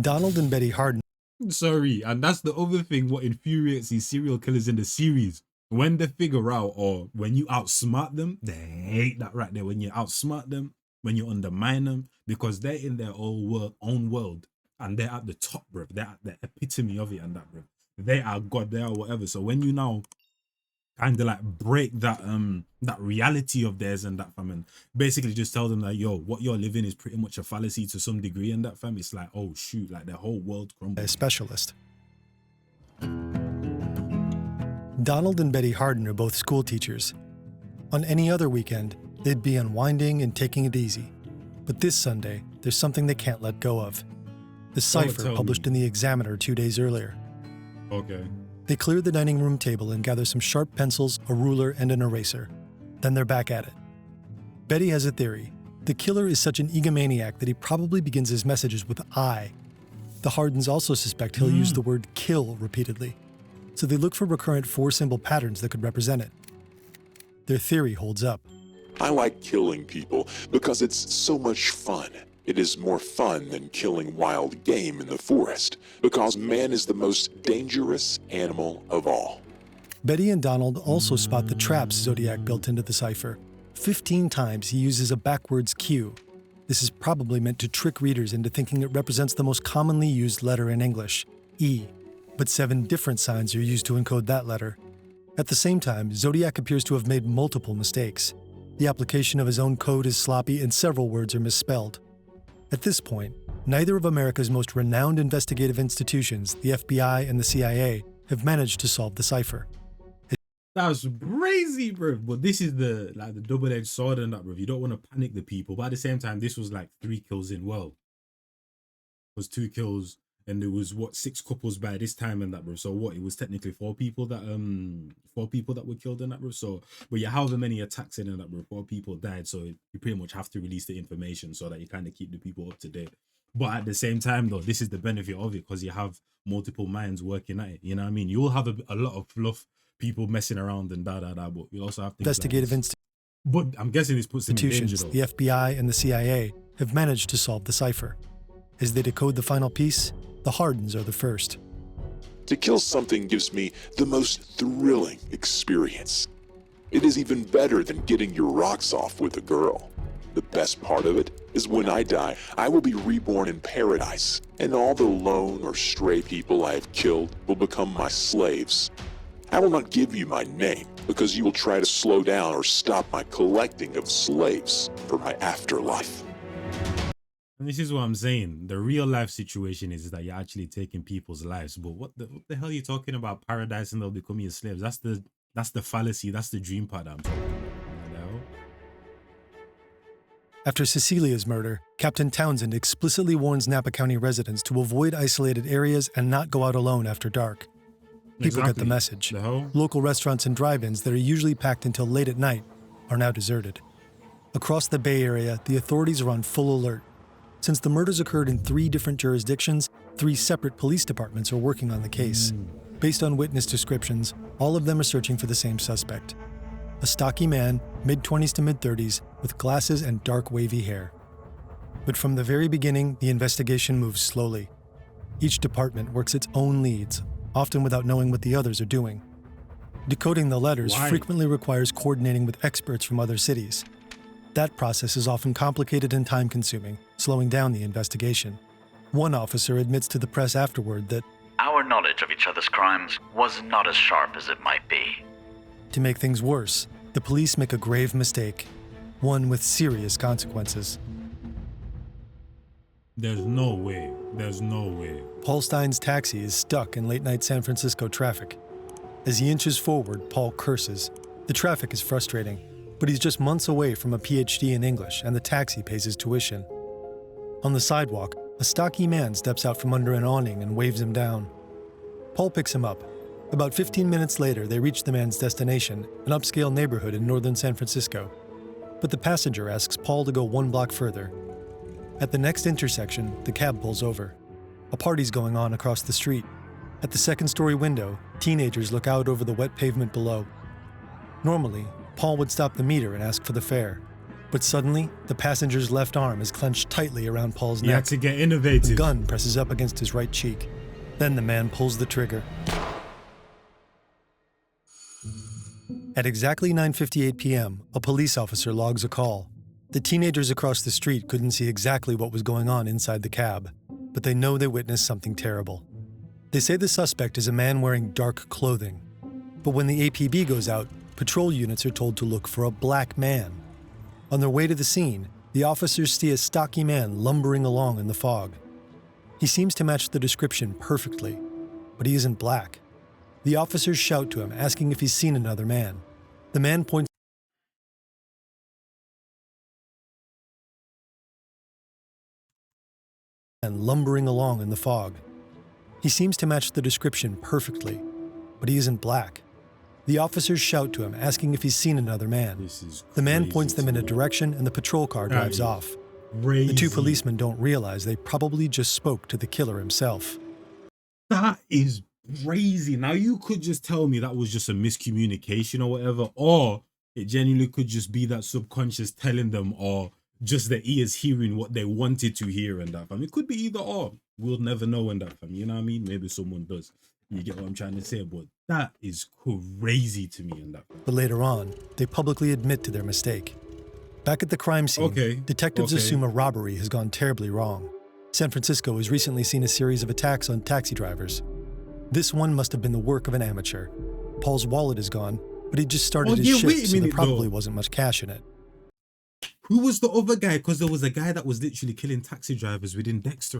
Donald and Betty Harden. Sorry, and that's the other thing what infuriates these serial killers in the series. When they figure out, or when you outsmart them, they hate that right there. When you outsmart them, when you undermine them, because they're in their own world, and they're at the top, bro. They're at the epitome of it and that, bro. They are God, they are whatever. So when you now kind of like break that that reality of theirs and that, fam, and basically just tell them that, yo, what you're living is pretty much a fallacy to some degree and that, fam, it's like, oh shoot, like the whole world crumbles. A specialist. Donald and Betty Harden are both school teachers. On any other weekend, they'd be unwinding and taking it easy. But this Sunday, there's something they can't let go of. The cipher published in the Examiner 2 days earlier. Okay. They clear the dining room table and gather some sharp pencils, a ruler, and an eraser. Then they're back at it. Betty has a theory. The killer is such an egomaniac that he probably begins his messages with I. The Hardens also suspect he'll use the word kill repeatedly. So they look for recurrent 4-symbol patterns that could represent it. Their theory holds up. I like killing people because it's so much fun. It is more fun than killing wild game in the forest, because man is the most dangerous animal of all. Betty and Donald also spot the traps Zodiac built into the cipher. 15 times he uses a backwards Q. This is probably meant to trick readers into thinking it represents the most commonly used letter in English, E. But 7 different signs are used to encode that letter. At the same time, Zodiac appears to have made multiple mistakes. The application of his own code is sloppy and several words are misspelled. At this point, neither of America's most renowned investigative institutions, the FBI and the CIA, have managed to solve the cipher. That's crazy, bro. But this is the double-edged sword and that, bro. You don't want to panic the people, but at the same time, this was like 3 kills in. Well, it was 2 kills, and there was 6 couples by this time and that, bro. So what? It was technically 4 people that were killed in that, bro. So, but you however many attacks in that, bro. 4 people died, so you pretty much have to release the information so that you kind of keep the people up to date. But at the same time, though, this is the benefit of it because you have multiple minds working at it. You know what I mean? You will have a lot of fluff, people messing around and but you also have things Investigative like but I'm guessing this puts them in danger, institutions, the FBI and the CIA, have managed to solve the cipher. As they decode the final piece, the Hardens are the first. To kill something gives me the most thrilling experience. It is even better than getting your rocks off with a girl. The best part of it is when I die, I will be reborn in paradise, and all the lone or stray people I have killed will become my slaves. I will not give you my name because you will try to slow down or stop my collecting of slaves for my afterlife. And this is what I'm saying. The real life situation is that you're actually taking people's lives. But what the hell are you talking about? Paradise and they'll become your slaves. That's the fallacy. That's the dream part I'm talking about. You know? After Cecilia's murder, Captain Townsend explicitly warns Napa County residents to avoid isolated areas and not go out alone after dark. People get the message. Local restaurants and drive-ins that are usually packed until late at night are now deserted. Across the Bay Area, the authorities are on full alert. Since the murders occurred in 3 different jurisdictions, 3 separate police departments are working on the case. Based on witness descriptions, all of them are searching for the same suspect. A stocky man, mid-20s to mid-30s, with glasses and dark wavy hair. But from the very beginning, the investigation moves slowly. Each department works its own leads, often without knowing what the others are doing. Decoding the letters frequently requires coordinating with experts from other cities. That process is often complicated and time-consuming, slowing down the investigation. One officer admits to the press afterward that our knowledge of each other's crimes was not as sharp as it might be. To make things worse, the police make a grave mistake, one with serious consequences. There's no way. There's no way. Paul Stein's taxi is stuck in late-night San Francisco traffic. As he inches forward, Paul curses. The traffic is frustrating, but he's just months away from a PhD in English and the taxi pays his tuition. On the sidewalk, a stocky man steps out from under an awning and waves him down. Paul picks him up. About 15 minutes later, they reach the man's destination, an upscale neighborhood in northern San Francisco. But the passenger asks Paul to go 1 block further. At the next intersection, the cab pulls over. A party's going on across the street. At the second-story window, teenagers look out over the wet pavement below. Normally, Paul would stop the meter and ask for the fare. But suddenly, the passenger's left arm is clenched tightly around Paul's neck. You had to get innovative. The gun presses up against his right cheek. Then the man pulls the trigger. At exactly 9:58 p.m., a police officer logs a call. The teenagers across the street couldn't see exactly what was going on inside the cab, but they know they witnessed something terrible. They say the suspect is a man wearing dark clothing. But when the APB goes out, patrol units are told to look for a black man. On their way to the scene, the officers see a stocky man lumbering along in the fog. He seems to match the description perfectly, but he isn't black. The officers shout to him, asking if he's seen another man. The man points and lumbering along in the fog. He seems to match the description perfectly, but he isn't black. The officers shout to him, asking if he's seen another man. The man points them in a direction and the patrol car drives off. The 2 policemen don't realize they probably just spoke to the killer himself. That is crazy. Now you could just tell me that was just a miscommunication or whatever, or it genuinely could just be that subconscious telling them, or just their ears hearing what they wanted to hear and that, fam. It could be either or. We'll never know in that, fam. You know what I mean? Maybe someone does. You get what I'm trying to say? But that is crazy to me in that. But later on, they publicly admit to their mistake. Back at the crime scene, detectives assume a robbery has gone terribly wrong. San Francisco has recently seen a series of attacks on taxi drivers. This one must have been the work of an amateur. Paul's wallet is gone, but he just started Oh, his yeah, shift, wait a so there minute, probably though. wasn't much cash in it. Who was the other guy? Because there was a guy that was literally killing taxi drivers within Dexter.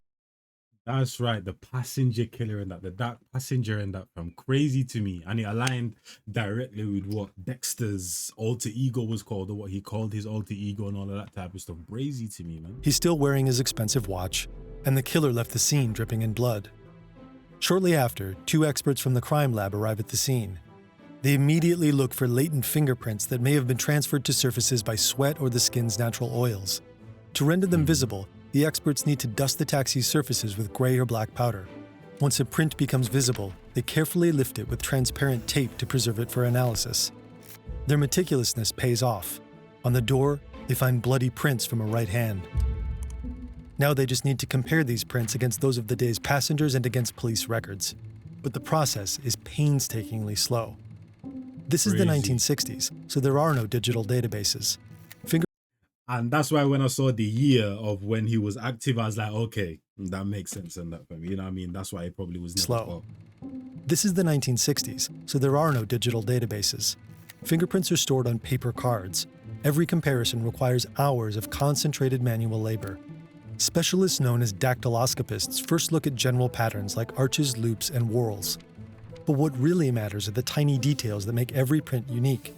That's right, the passenger killer and that passenger and that from crazy to me, and it aligned directly with what Dexter's alter ego was called, or what he called his alter ego, and all of that type of stuff. Crazy to me, man. He's still wearing his expensive watch, and the killer left the scene dripping in blood. Shortly after, 2 experts from the crime lab arrive at the scene. They immediately look for latent fingerprints that may have been transferred to surfaces by sweat or the skin's natural oils. To render them visible, the experts need to dust the taxi's surfaces with gray or black powder. Once a print becomes visible, they carefully lift it with transparent tape to preserve it for analysis. Their meticulousness pays off. On the door, they find bloody prints from a right hand. Now they just need to compare these prints against those of the day's passengers and against police records. But the process is painstakingly slow. This is the Crazy. 1960s, so there are no digital databases. And that's why when I saw the year of when he was active, I was like, okay, that makes sense. And that for me, you know what I mean? That's why it probably was never Slow. caught. This is the 1960s, so there are no digital databases. Fingerprints are stored on paper cards. Every comparison requires hours of concentrated manual labor. Specialists known as dactyloscopists first look at general patterns like arches, loops, and whorls. But what really matters are the tiny details that make every print unique.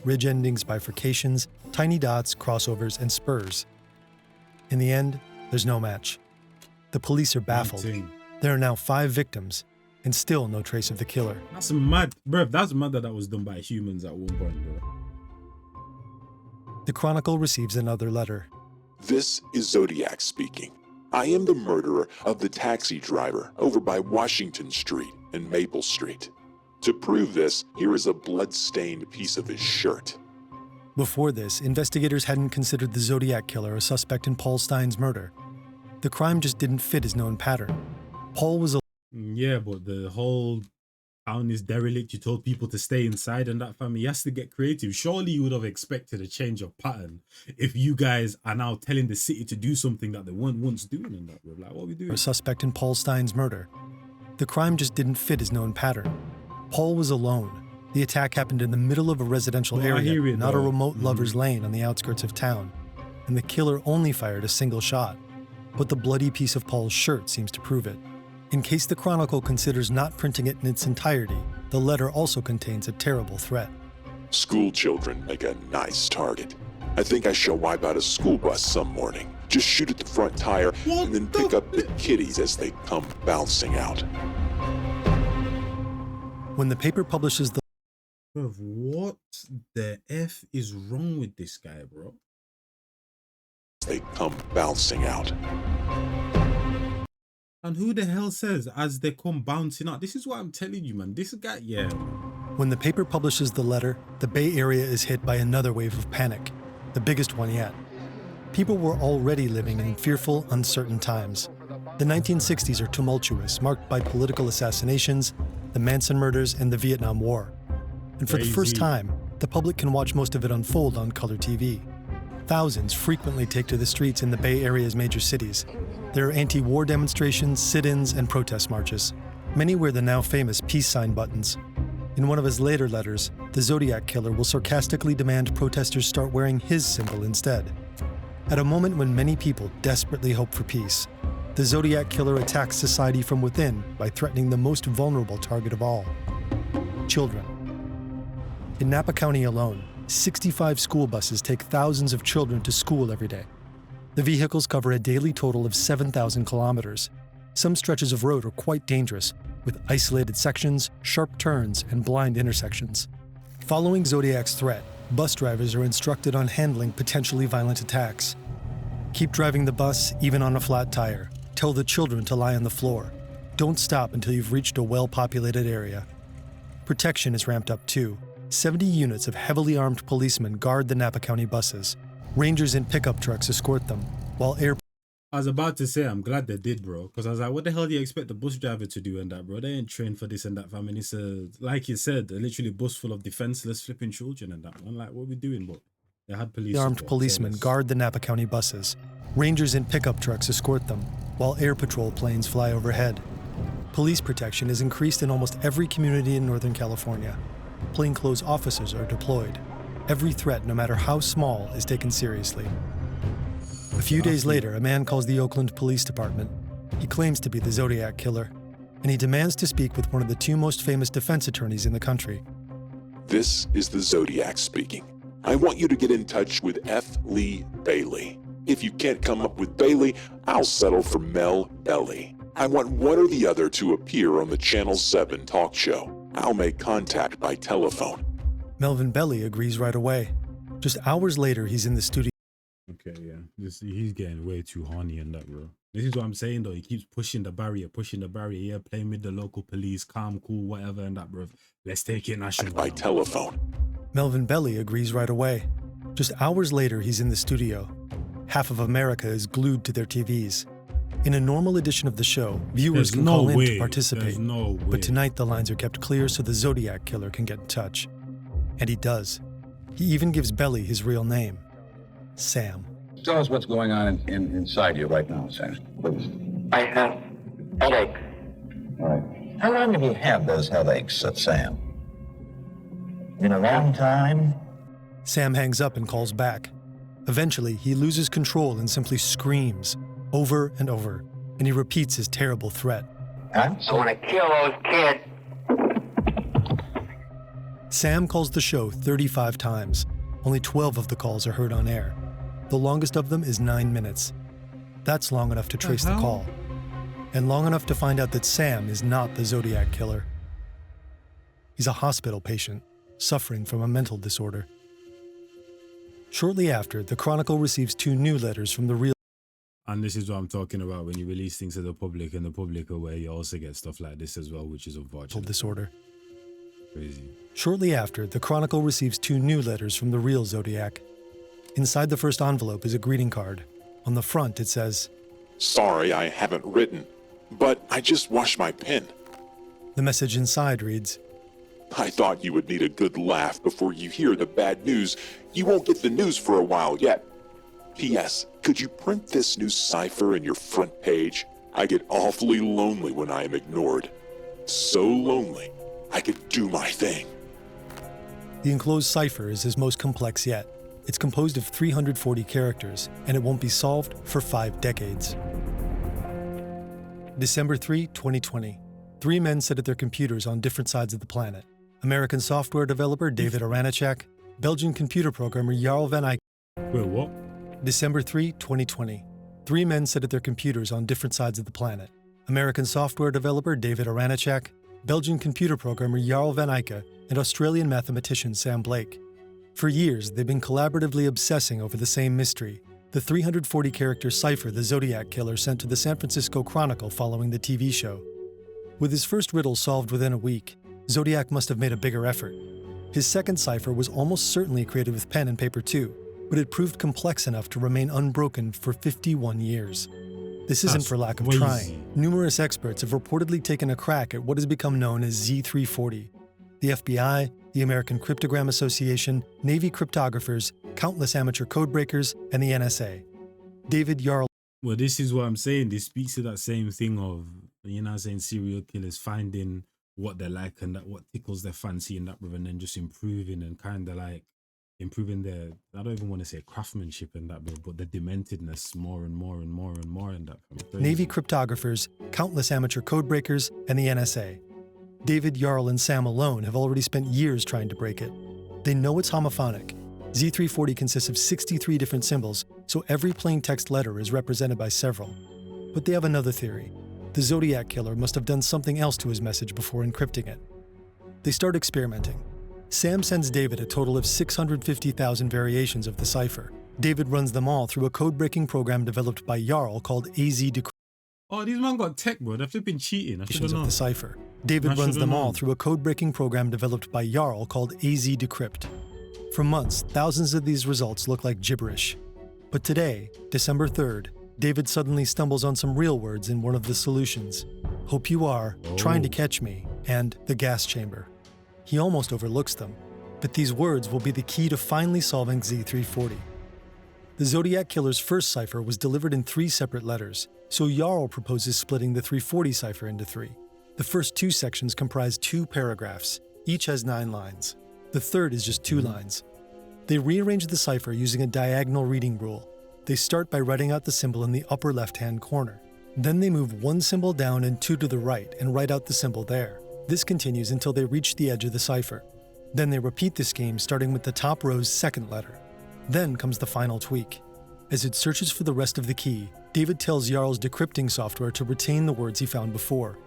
Ridge endings, bifurcations, tiny dots, crossovers, and spurs. In the end, there's no match. The police are baffled. Thing. There are now 5 victims, and still no trace of the killer. That's mad, bro. That's mad that was done by humans at one point, bro. The Chronicle receives another letter. This is Zodiac speaking. I am the murderer of the taxi driver over by Washington Street and Maple Street. To prove this, here is a blood-stained piece of his shirt. Before this, investigators hadn't considered the Zodiac killer a suspect in Paul Stein's murder. The crime just didn't fit his known pattern. Paul was a Yeah, but the whole town is derelict. You told people to stay inside, and that family has to get creative. Surely you would have expected a change of pattern if you guys are now telling the city to do something that they weren't once doing. And that, bro. Like, what are we doing? a suspect in Paul Stein's murder. The crime just didn't fit his known pattern. Paul was alone. The attack happened in the middle of a residential Well, I area, hear it, not a though. remote lover's lane on the outskirts of town. And the killer only fired a single shot. But the bloody piece of Paul's shirt seems to prove it. In case the Chronicle considers not printing it in its entirety, the letter also contains a terrible threat. School children make a nice target. I think I shall wipe out a school bus some morning. Just shoot at the front tire and then pick up the kiddies as they come bouncing out. When the paper publishes the Bro, what the F is wrong with this guy, bro? They come bouncing out. And who the hell says as they come bouncing out? This is what I'm telling you, man. This guy, yeah. When the paper publishes the letter, the Bay Area is hit by another wave of panic, the biggest one yet. People were already living in fearful, uncertain times. The 1960s are tumultuous, marked by political assassinations, the Manson murders, and the Vietnam War. And for the first Crazy. time, the public can watch most of it unfold on color TV. Thousands frequently take to the streets in the Bay Area's major cities. There are anti-war demonstrations, sit-ins, and protest marches. Many wear the now famous peace sign buttons. In one of his later letters, the Zodiac killer will sarcastically demand protesters start wearing his symbol instead. At a moment when many people desperately hope for peace, the Zodiac killer attacks society from within by threatening the most vulnerable target of all: children. In Napa County alone, 65 school buses take thousands of children to school every day. The vehicles cover a daily total of 7,000 kilometers. Some stretches of road are quite dangerous, with isolated sections, sharp turns, and blind intersections. Following Zodiac's threat, bus drivers are instructed on handling potentially violent attacks. Keep driving the bus, even on a flat tire. Tell the children to lie on the floor. Don't stop until you've reached a well-populated area. Protection is ramped up too. 70 units of heavily armed policemen guard the Napa County buses. Rangers in pickup trucks escort them, while I was about to say, I'm glad they did, bro. Because I was like, what the hell do you expect the bus driver to do and that, bro? They ain't trained for this and that, fam. And it's like you said, a literally bus full of defenseless flipping children and that. I'm like, what are we doing, bro? They had police. armed support, policemen so it's- guard the Napa County buses. Rangers in pickup trucks escort them, while air patrol planes fly overhead. Police protection is increased in almost every community in Northern California. plainclothes officers are deployed. Every threat, no matter how small, is taken seriously. A few days later, a man calls the Oakland Police Department. He claims to be the Zodiac Killer, and he demands to speak with one of the two most famous defense attorneys in the country. This is the Zodiac speaking. I want you to get in touch with F. Lee Bailey. If you can't come up with Bailey, I'll settle for Mel Belly. I want one or the other to appear on the Channel 7 talk show. I'll make contact by telephone. Melvin Belly agrees right away. Just hours later, he's in the studio. Okay, yeah. He's getting way too horny and that, bro. This is what I'm saying, though. He keeps pushing the barrier. Yeah, playing with the local police, calm, cool, whatever, and that, bro. Let's take it national. By telephone. Melvin Belly agrees right away. Just hours later, he's in the studio. Half of America is glued to their TVs. In a normal edition of the show, viewers can call in to participate. But tonight, the lines are kept clear so the Zodiac Killer can get in touch. And he does. He even gives Belly his real name, Sam. Tell us what's going on inside you right now, Sam, please. I have headache. All right. How long have you had those headaches, Sam? In a long time. Sam hangs up and calls back. Eventually, he loses control and simply screams over and over, and he repeats his terrible threat. I want to kill those kids. Sam calls the show 35 times. Only 12 of the calls are heard on air. The longest of them is 9 minutes. That's long enough to trace the call, and long enough to find out that Sam is not the Zodiac Killer. He's a hospital patient, suffering from a mental disorder. Shortly after, the Chronicle receives 2 new letters from the real. And this is what I'm talking about when you release things to the public and the public aware, you also get stuff like this as well, which is unfortunate. Disorder. Crazy. Shortly after, the Chronicle receives 2 new letters from the real Zodiac. Inside the first envelope is a greeting card. On the front, it says, Sorry, I haven't written, but I just washed my pen. The message inside reads, I thought you would need a good laugh before you hear the bad news. You won't get the news for a while yet. P.S. Could you print this new cipher in your front page? I get awfully lonely when I am ignored. So lonely, I could do my thing. The enclosed cipher is his most complex yet. It's composed of 340 characters, and it won't be solved for 5 decades. December 3, 2020. 3 men sit at their computers on different sides of the planet. American software developer David Aranachak, Belgian computer programmer Jarl van Eyck. Wait, what? December 3, 2020. 3 men sit at their computers on different sides of the planet. American software developer David Aranachak, Belgian computer programmer Jarl van Eyck, and Australian mathematician Sam Blake. For years, they've been collaboratively obsessing over the same mystery, the 340-character cipher the Zodiac Killer sent to the San Francisco Chronicle following the TV show. With his first riddle solved within a week, Zodiac must have made a bigger effort. His second cipher was almost certainly created with pen and paper too, but it proved complex enough to remain unbroken for 51 years. This isn't for lack of trying. Numerous experts have reportedly taken a crack at what has become known as Z340. The FBI, the American Cryptogram Association, Navy cryptographers, countless amateur codebreakers, and the NSA. David Jarl. Well, this is what I'm saying. This speaks to that same thing of, you know, saying serial killers finding what they like and that what tickles their fancy and that, and then just improving and kind of like improving their, I don't even want to say craftsmanship and that, but the dementedness more and more and more and more and that. Navy cryptographers, countless amateur codebreakers, and the NSA. David, Jarl, and Sam alone have already spent years trying to break it. They know it's homophonic. Z340 consists of 63 different symbols, so every plain text letter is represented by several. But they have another theory. The Zodiac Killer must have done something else to his message before encrypting it. They start experimenting. Sam sends David a total of 650,000 variations of the cipher. David runs them all through a code-breaking program developed by Jarl called AZ Decrypt. Oh, these man got tech, bro. They're flipping cheating. I should have known. Of the cipher. David runs them all through a code-breaking program developed by Jarl called AZ Decrypt. For months, thousands of these results look like gibberish. But today, December 3rd, David suddenly stumbles on some real words in one of the solutions. Hope you are, trying to catch me, and the gas chamber. He almost overlooks them, but these words will be the key to finally solving Z340. The Zodiac Killer's first cipher was delivered in 3 separate letters, so Jarl proposes splitting the 340 cipher into 3. The first 2 sections comprise 2 paragraphs. Each has 9 lines. The third is just 2 lines. They rearrange the cipher using a diagonal reading rule. They start by writing out the symbol in the upper left-hand corner. Then they move 1 symbol down and 2 to the right and write out the symbol there. This continues until they reach the edge of the cipher. Then they repeat the scheme starting with the top row's second letter. Then comes the final tweak. As it searches for the rest of the key, David tells Jarl's decrypting software to retain the words he found before.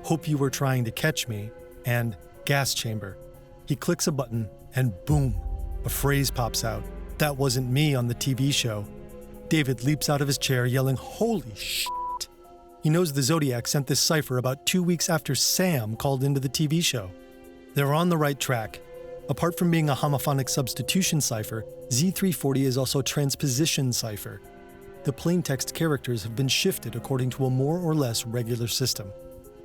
Hope you were trying to catch me, and gas chamber. He clicks a button, and boom, a phrase pops out. That wasn't me on the TV show. David leaps out of his chair yelling, "Holy shit!" He knows the Zodiac sent this cipher about 2 weeks after Sam called into the TV show. They're on the right track. Apart from being a homophonic substitution cipher, Z340 is also a transposition cipher. The plaintext characters have been shifted according to a more or less regular system.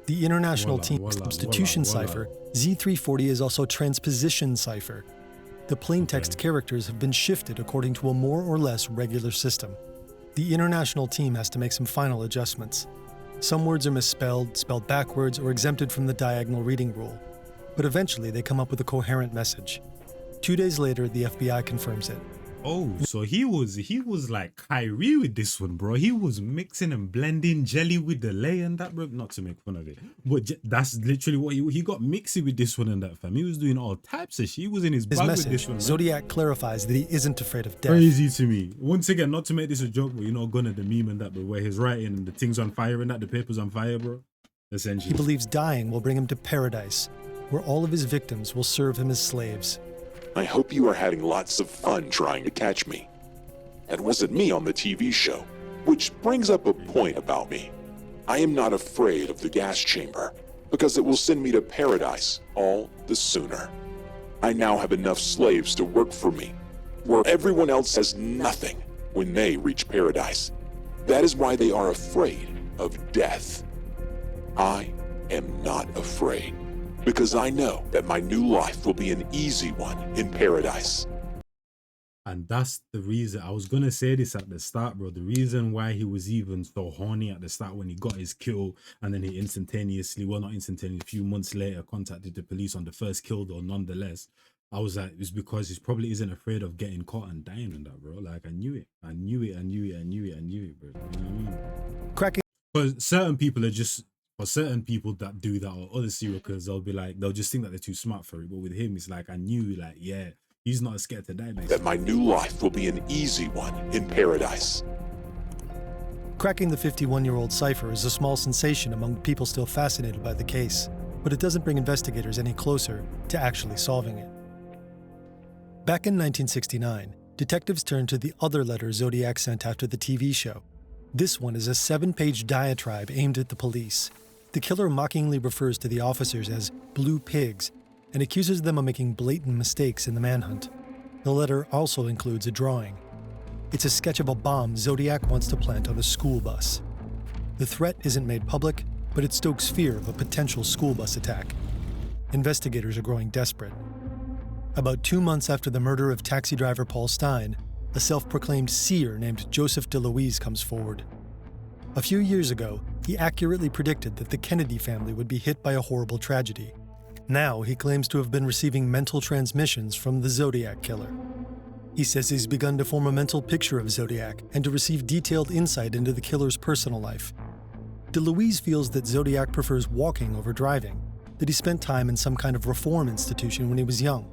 The International Team Substitution cipher, Z340 is also a transposition cipher. The plaintext characters have been shifted according to a more or less regular system. The international team has to make some final adjustments. Some words are misspelled, spelled backwards, or exempted from the diagonal reading rule. But eventually they come up with a coherent message. 2 days later, the FBI confirms it. Oh, so he was like Kyrie with this one, bro. He was mixing and blending jelly with the lay and that, bro. Not to make fun of it, but that's literally what he got mixy with this one and that, fam. He was doing all types of shit. He was in his bag with this one, man. Zodiac clarifies that he isn't afraid of death. Crazy to me. Once again, not to make this a joke, but you know, Gunner, the meme and that, but where he's writing and the thing's on fire and that, the paper's on fire, bro. Essentially. He believes dying will bring him to paradise, where all of his victims will serve him as slaves. I hope you are having lots of fun trying to catch me. It wasn't me on the TV show, which brings up a point about me. I am not afraid of the gas chamber, because it will send me to paradise all the sooner. I now have enough slaves to work for me, where everyone else has nothing when they reach paradise. That is why they are afraid of death. I am not afraid, because I know that my new life will be an easy one in paradise. And that's the reason, I was gonna say this at the start, bro. The reason why he was even so horny at the start when he got his kill, and then he instantaneously, well, not instantaneously, a few months later, contacted the police on the first kill, though, nonetheless. I was like, it's because he probably isn't afraid of getting caught and dying and that, bro. Like, I knew it, bro. You know what I mean? Cracking. Because certain people are just, for certain people that do that, or other serial killers, they'll be like, they'll just think that they're too smart for it. But with him, it's like, I knew, like, yeah, he's not scared to die, basically. That my new life will be an easy one in paradise. Cracking the 51-year-old cipher is a small sensation among people still fascinated by the case, but it doesn't bring investigators any closer to actually solving it. Back in 1969, detectives turned to the other letter Zodiac sent after the TV show. This one is a 7-page diatribe aimed at the police. The killer mockingly refers to the officers as blue pigs and accuses them of making blatant mistakes in the manhunt. The letter also includes a drawing. It's a sketch of a bomb Zodiac wants to plant on a school bus. The threat isn't made public, but it stokes fear of a potential school bus attack. Investigators are growing desperate. About 2 months after the murder of taxi driver Paul Stein, a self-proclaimed seer named Joseph DeLuise comes forward. A few years ago, he accurately predicted that the Kennedy family would be hit by a horrible tragedy. Now he claims to have been receiving mental transmissions from the Zodiac killer. He says he's begun to form a mental picture of Zodiac and to receive detailed insight into the killer's personal life. DeLuise feels that Zodiac prefers walking over driving, that he spent time in some kind of reform institution when he was young.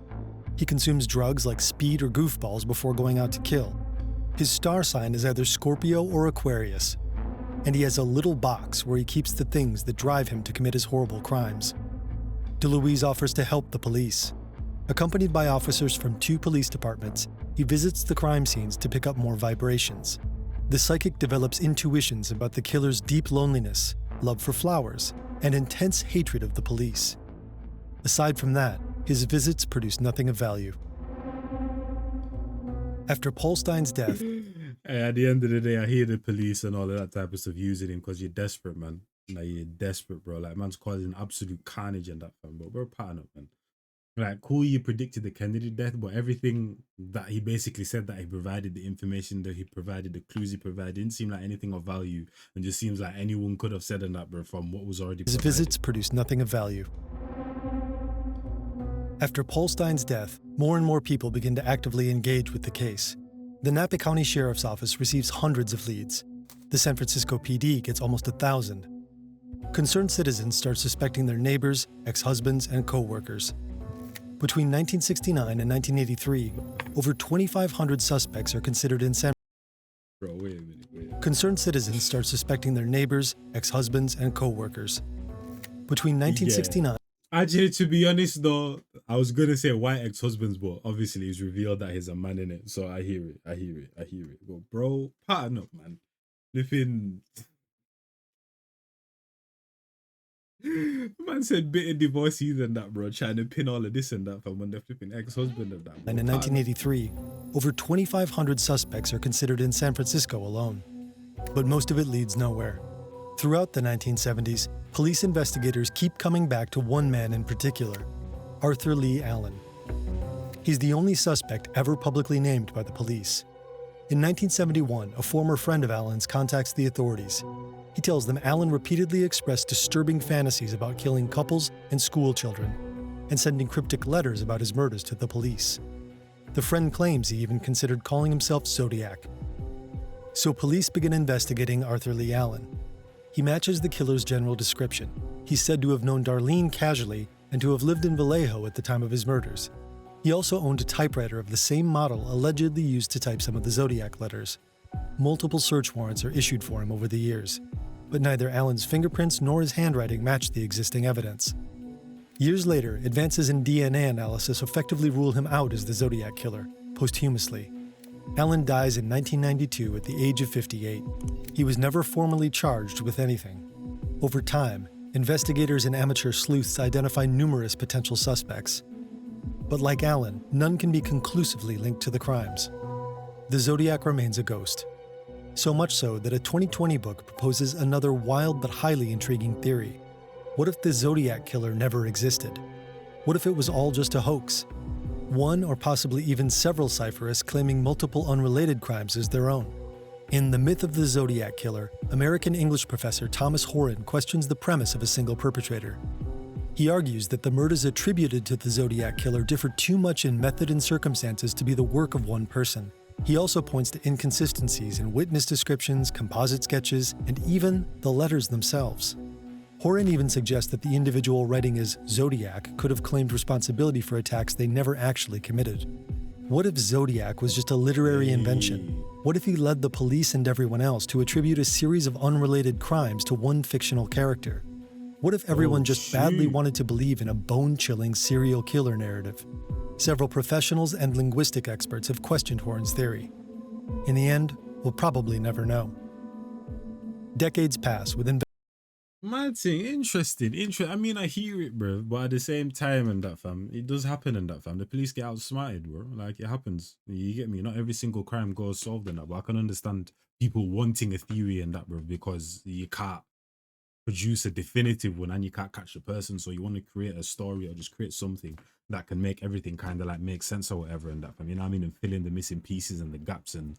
He consumes drugs like speed or goofballs before going out to kill. His star sign is either Scorpio or Aquarius, and he has a little box where he keeps the things that drive him to commit his horrible crimes. DeLuise offers to help the police. Accompanied by officers from 2 police departments, he visits the crime scenes to pick up more vibrations. The psychic develops intuitions about the killer's deep loneliness, love for flowers, and intense hatred of the police. Aside from that, his visits produce nothing of value. After Paul Stein's death, at the end of the day, I hear the police and all of that type of stuff using him because you're desperate, man. Like, you're desperate, bro. Like, man's causing absolute carnage and that, fam. But we're parting up, man. Like, cool, you predicted the Kennedy death, but everything that he basically said, that he provided, the information that he provided, the clues he provided, didn't seem like anything of value, and just seems like anyone could have said in that, bro, from what was already provided. His visits produce nothing of value. After Polstein's death, more and more people begin to actively engage with the case. The Napa County Sheriff's Office receives hundreds of leads. The San Francisco PD gets almost 1,000. Concerned citizens start suspecting their neighbors, ex-husbands, and co-workers. Between 1969 and 1983, over 2,500 suspects are considered in San Bro, wait a minute. Concerned citizens start suspecting their neighbors, ex-husbands, and co-workers. Between 1969 Actually, to be honest though, I was gonna say white ex-husbands, but obviously it's revealed that he's a man in it. So I hear it. But bro, pattern up, man. Flipping man said bitter divorcees and that, bro, trying to pin all of this and that from when they're flipping ex-husband and that. Bro. and in 1983, over 2,500 suspects are considered in San Francisco alone. But most of it leads nowhere. Throughout the 1970s, police investigators keep coming back to one man in particular, Arthur Lee Allen. He's the only suspect ever publicly named by the police. In 1971, a former friend of Allen's contacts the authorities. He tells them Allen repeatedly expressed disturbing fantasies about killing couples and school children, and sending cryptic letters about his murders to the police. The friend claims he even considered calling himself Zodiac. So police begin investigating Arthur Lee Allen. He matches the killer's general description. He's said to have known Darlene casually and to have lived in Vallejo at the time of his murders. He also owned a typewriter of the same model allegedly used to type some of the Zodiac letters. Multiple search warrants are issued for him over the years, but neither Allen's fingerprints nor his handwriting match the existing evidence. Years later, advances in DNA analysis effectively rule him out as the Zodiac killer, posthumously. Allen dies in 1992 at the age of 58. He was never formally charged with anything. Over time, investigators and amateur sleuths identify numerous potential suspects. But like Allen, none can be conclusively linked to the crimes. The Zodiac remains a ghost. So much so that a 2020 book proposes another wild but highly intriguing theory. What if the Zodiac killer never existed? What if it was all just a hoax? One or possibly even several cypherists claiming multiple unrelated crimes as their own. In The Myth of the Zodiac Killer, American English professor Thomas Horan questions the premise of a single perpetrator. He argues that the murders attributed to the Zodiac Killer differ too much in method and circumstances to be the work of one person. He also points to inconsistencies in witness descriptions, composite sketches, and even the letters themselves. Horan even suggests that the individual writing as Zodiac could have claimed responsibility for attacks they never actually committed. What if Zodiac was just a literary invention? What if he led the police and everyone else to attribute a series of unrelated crimes to one fictional character? What if everyone just badly wanted to believe in a bone-chilling serial killer narrative? Several professionals and linguistic experts have questioned Horan's theory. In the end, we'll probably never know. Decades pass with Mad thing, interesting. I mean, I hear it, bro, but at the same time, and that fam, it does happen in that fam. The police get outsmarted, bro. Like it happens. You get me? Not every single crime goes solved in that, but I can understand people wanting a theory in that, bro, because you can't produce a definitive one and you can't catch the person. So you want to create a story or just create something that can make everything kind of like make sense or whatever in that fam. You know what I mean? And fill in the missing pieces and the gaps and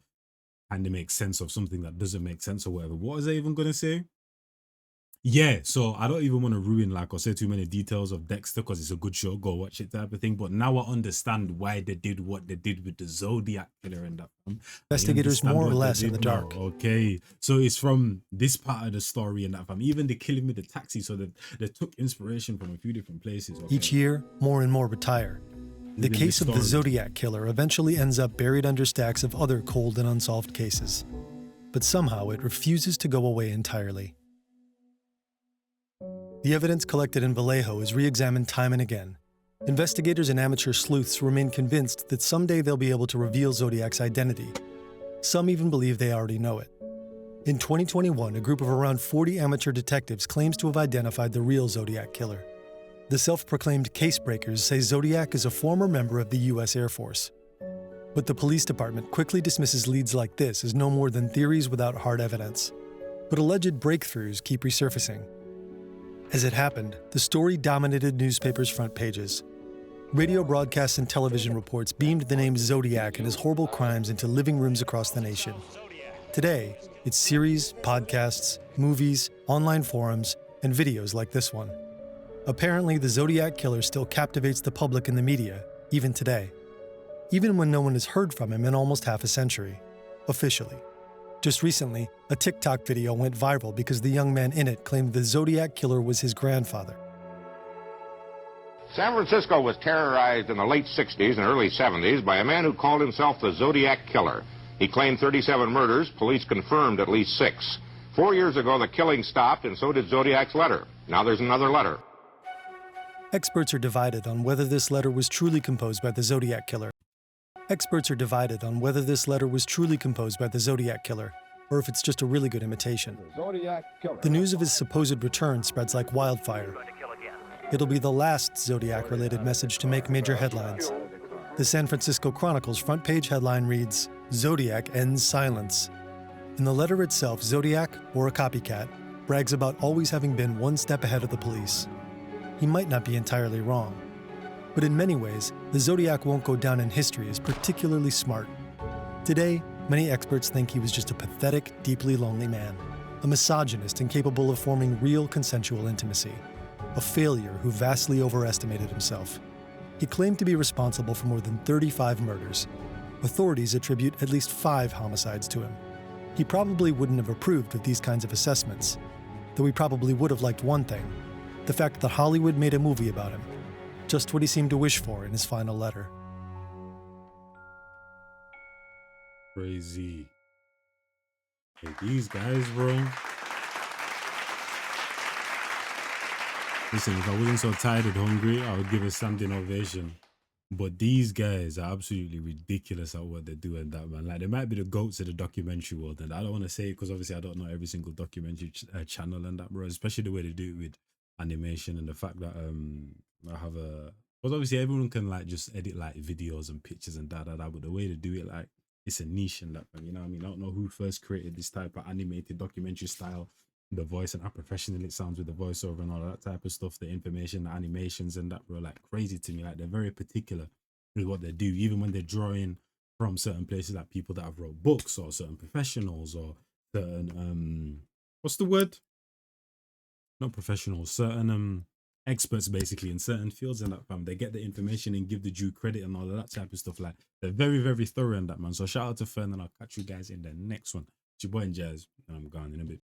to make sense of something that doesn't make sense or whatever. What was I even gonna say? Yeah, so I don't even want to ruin like or say too many details of Dexter because it's a good show, go watch it type of thing. But now I understand why they did what they did with the Zodiac killer and that. investigators more or less in the dark. Okay, so it's from this part of the story and that. Even the killing with the taxi, so that they took inspiration from a few different places. Okay. Each year, more and more retire. The case of the Zodiac killer eventually ends up buried under stacks of other cold and unsolved cases. But somehow it refuses to go away entirely. The evidence collected in Vallejo is re-examined time and again. Investigators and amateur sleuths remain convinced that someday they'll be able to reveal Zodiac's identity. Some even believe they already know it. In 2021, a group of around 40 amateur detectives claims to have identified the real Zodiac killer. The self-proclaimed case breakers say Zodiac is a former member of the U.S. Air Force. But the police department quickly dismisses leads like this as no more than theories without hard evidence. But alleged breakthroughs keep resurfacing. As it happened, the story dominated newspapers' front pages. Radio broadcasts and television reports beamed the name Zodiac and his horrible crimes into living rooms across the nation. Today, it's series, podcasts, movies, online forums, and videos like this one. Apparently, the Zodiac Killer still captivates the public and the media, even today. Even when no one has heard from him in almost half a century, officially. Just recently, a TikTok video went viral because the young man in it claimed the Zodiac Killer was his grandfather. San Francisco was terrorized in the late 60s and early 70s by a man who called himself the Zodiac Killer. He claimed 37 murders. Police confirmed at least 6. 4 years ago, the killing stopped, and so did Zodiac's letter. Now there's another letter. Experts are divided on whether this letter was truly composed by the Zodiac Killer. Experts are divided on whether this letter was truly composed by the Zodiac Killer, or if it's just a really good imitation. The news of his supposed return spreads like wildfire. It'll be the last Zodiac-related message to make major headlines. The San Francisco Chronicle's front page headline reads, "Zodiac ends silence." In the letter itself, Zodiac, or a copycat, brags about always having been one step ahead of the police. He might not be entirely wrong. But in many ways, the Zodiac won't go down in history as particularly smart. Today, many experts think he was just a pathetic, deeply lonely man, a misogynist incapable of forming real consensual intimacy, a failure who vastly overestimated himself. He claimed to be responsible for more than 35 murders. Authorities attribute at least 5 homicides to him. He probably wouldn't have approved of these kinds of assessments, though he probably would have liked one thing: the fact that Hollywood made a movie about him. Just what he seemed to wish for in his final letter. Crazy. Hey, these guys, bro. Listen, if I wasn't so tired and hungry, I would give a standing ovation. But these guys are absolutely ridiculous at what they're doing, that man. Like, they might be the goats of the documentary world, and I don't want to say it because obviously I don't know every single documentary channel and that, bro. Especially the way they do it with animation and the fact that I have a, because obviously everyone can like just edit like videos and pictures and da, but the way they do it, like, it's a niche and that, you know what I mean? I don't know who first created this type of animated documentary style, the voice, and how professional it sounds with the voiceover and all that type of stuff, the information, the animations and that, bro. Like, crazy to me. Like, they're very particular with what they do, even when they're drawing from certain places, like people that have wrote books or certain professionals or certain what's the word, not professionals, certain experts basically in certain fields and that, fam. They get the information and give the due credit and all of that type of stuff. Like, they're very, very thorough in that, man. So shout out to Fern, and I'll catch you guys in the next one. It's your boy and Jazz, and I'm gone in a bit.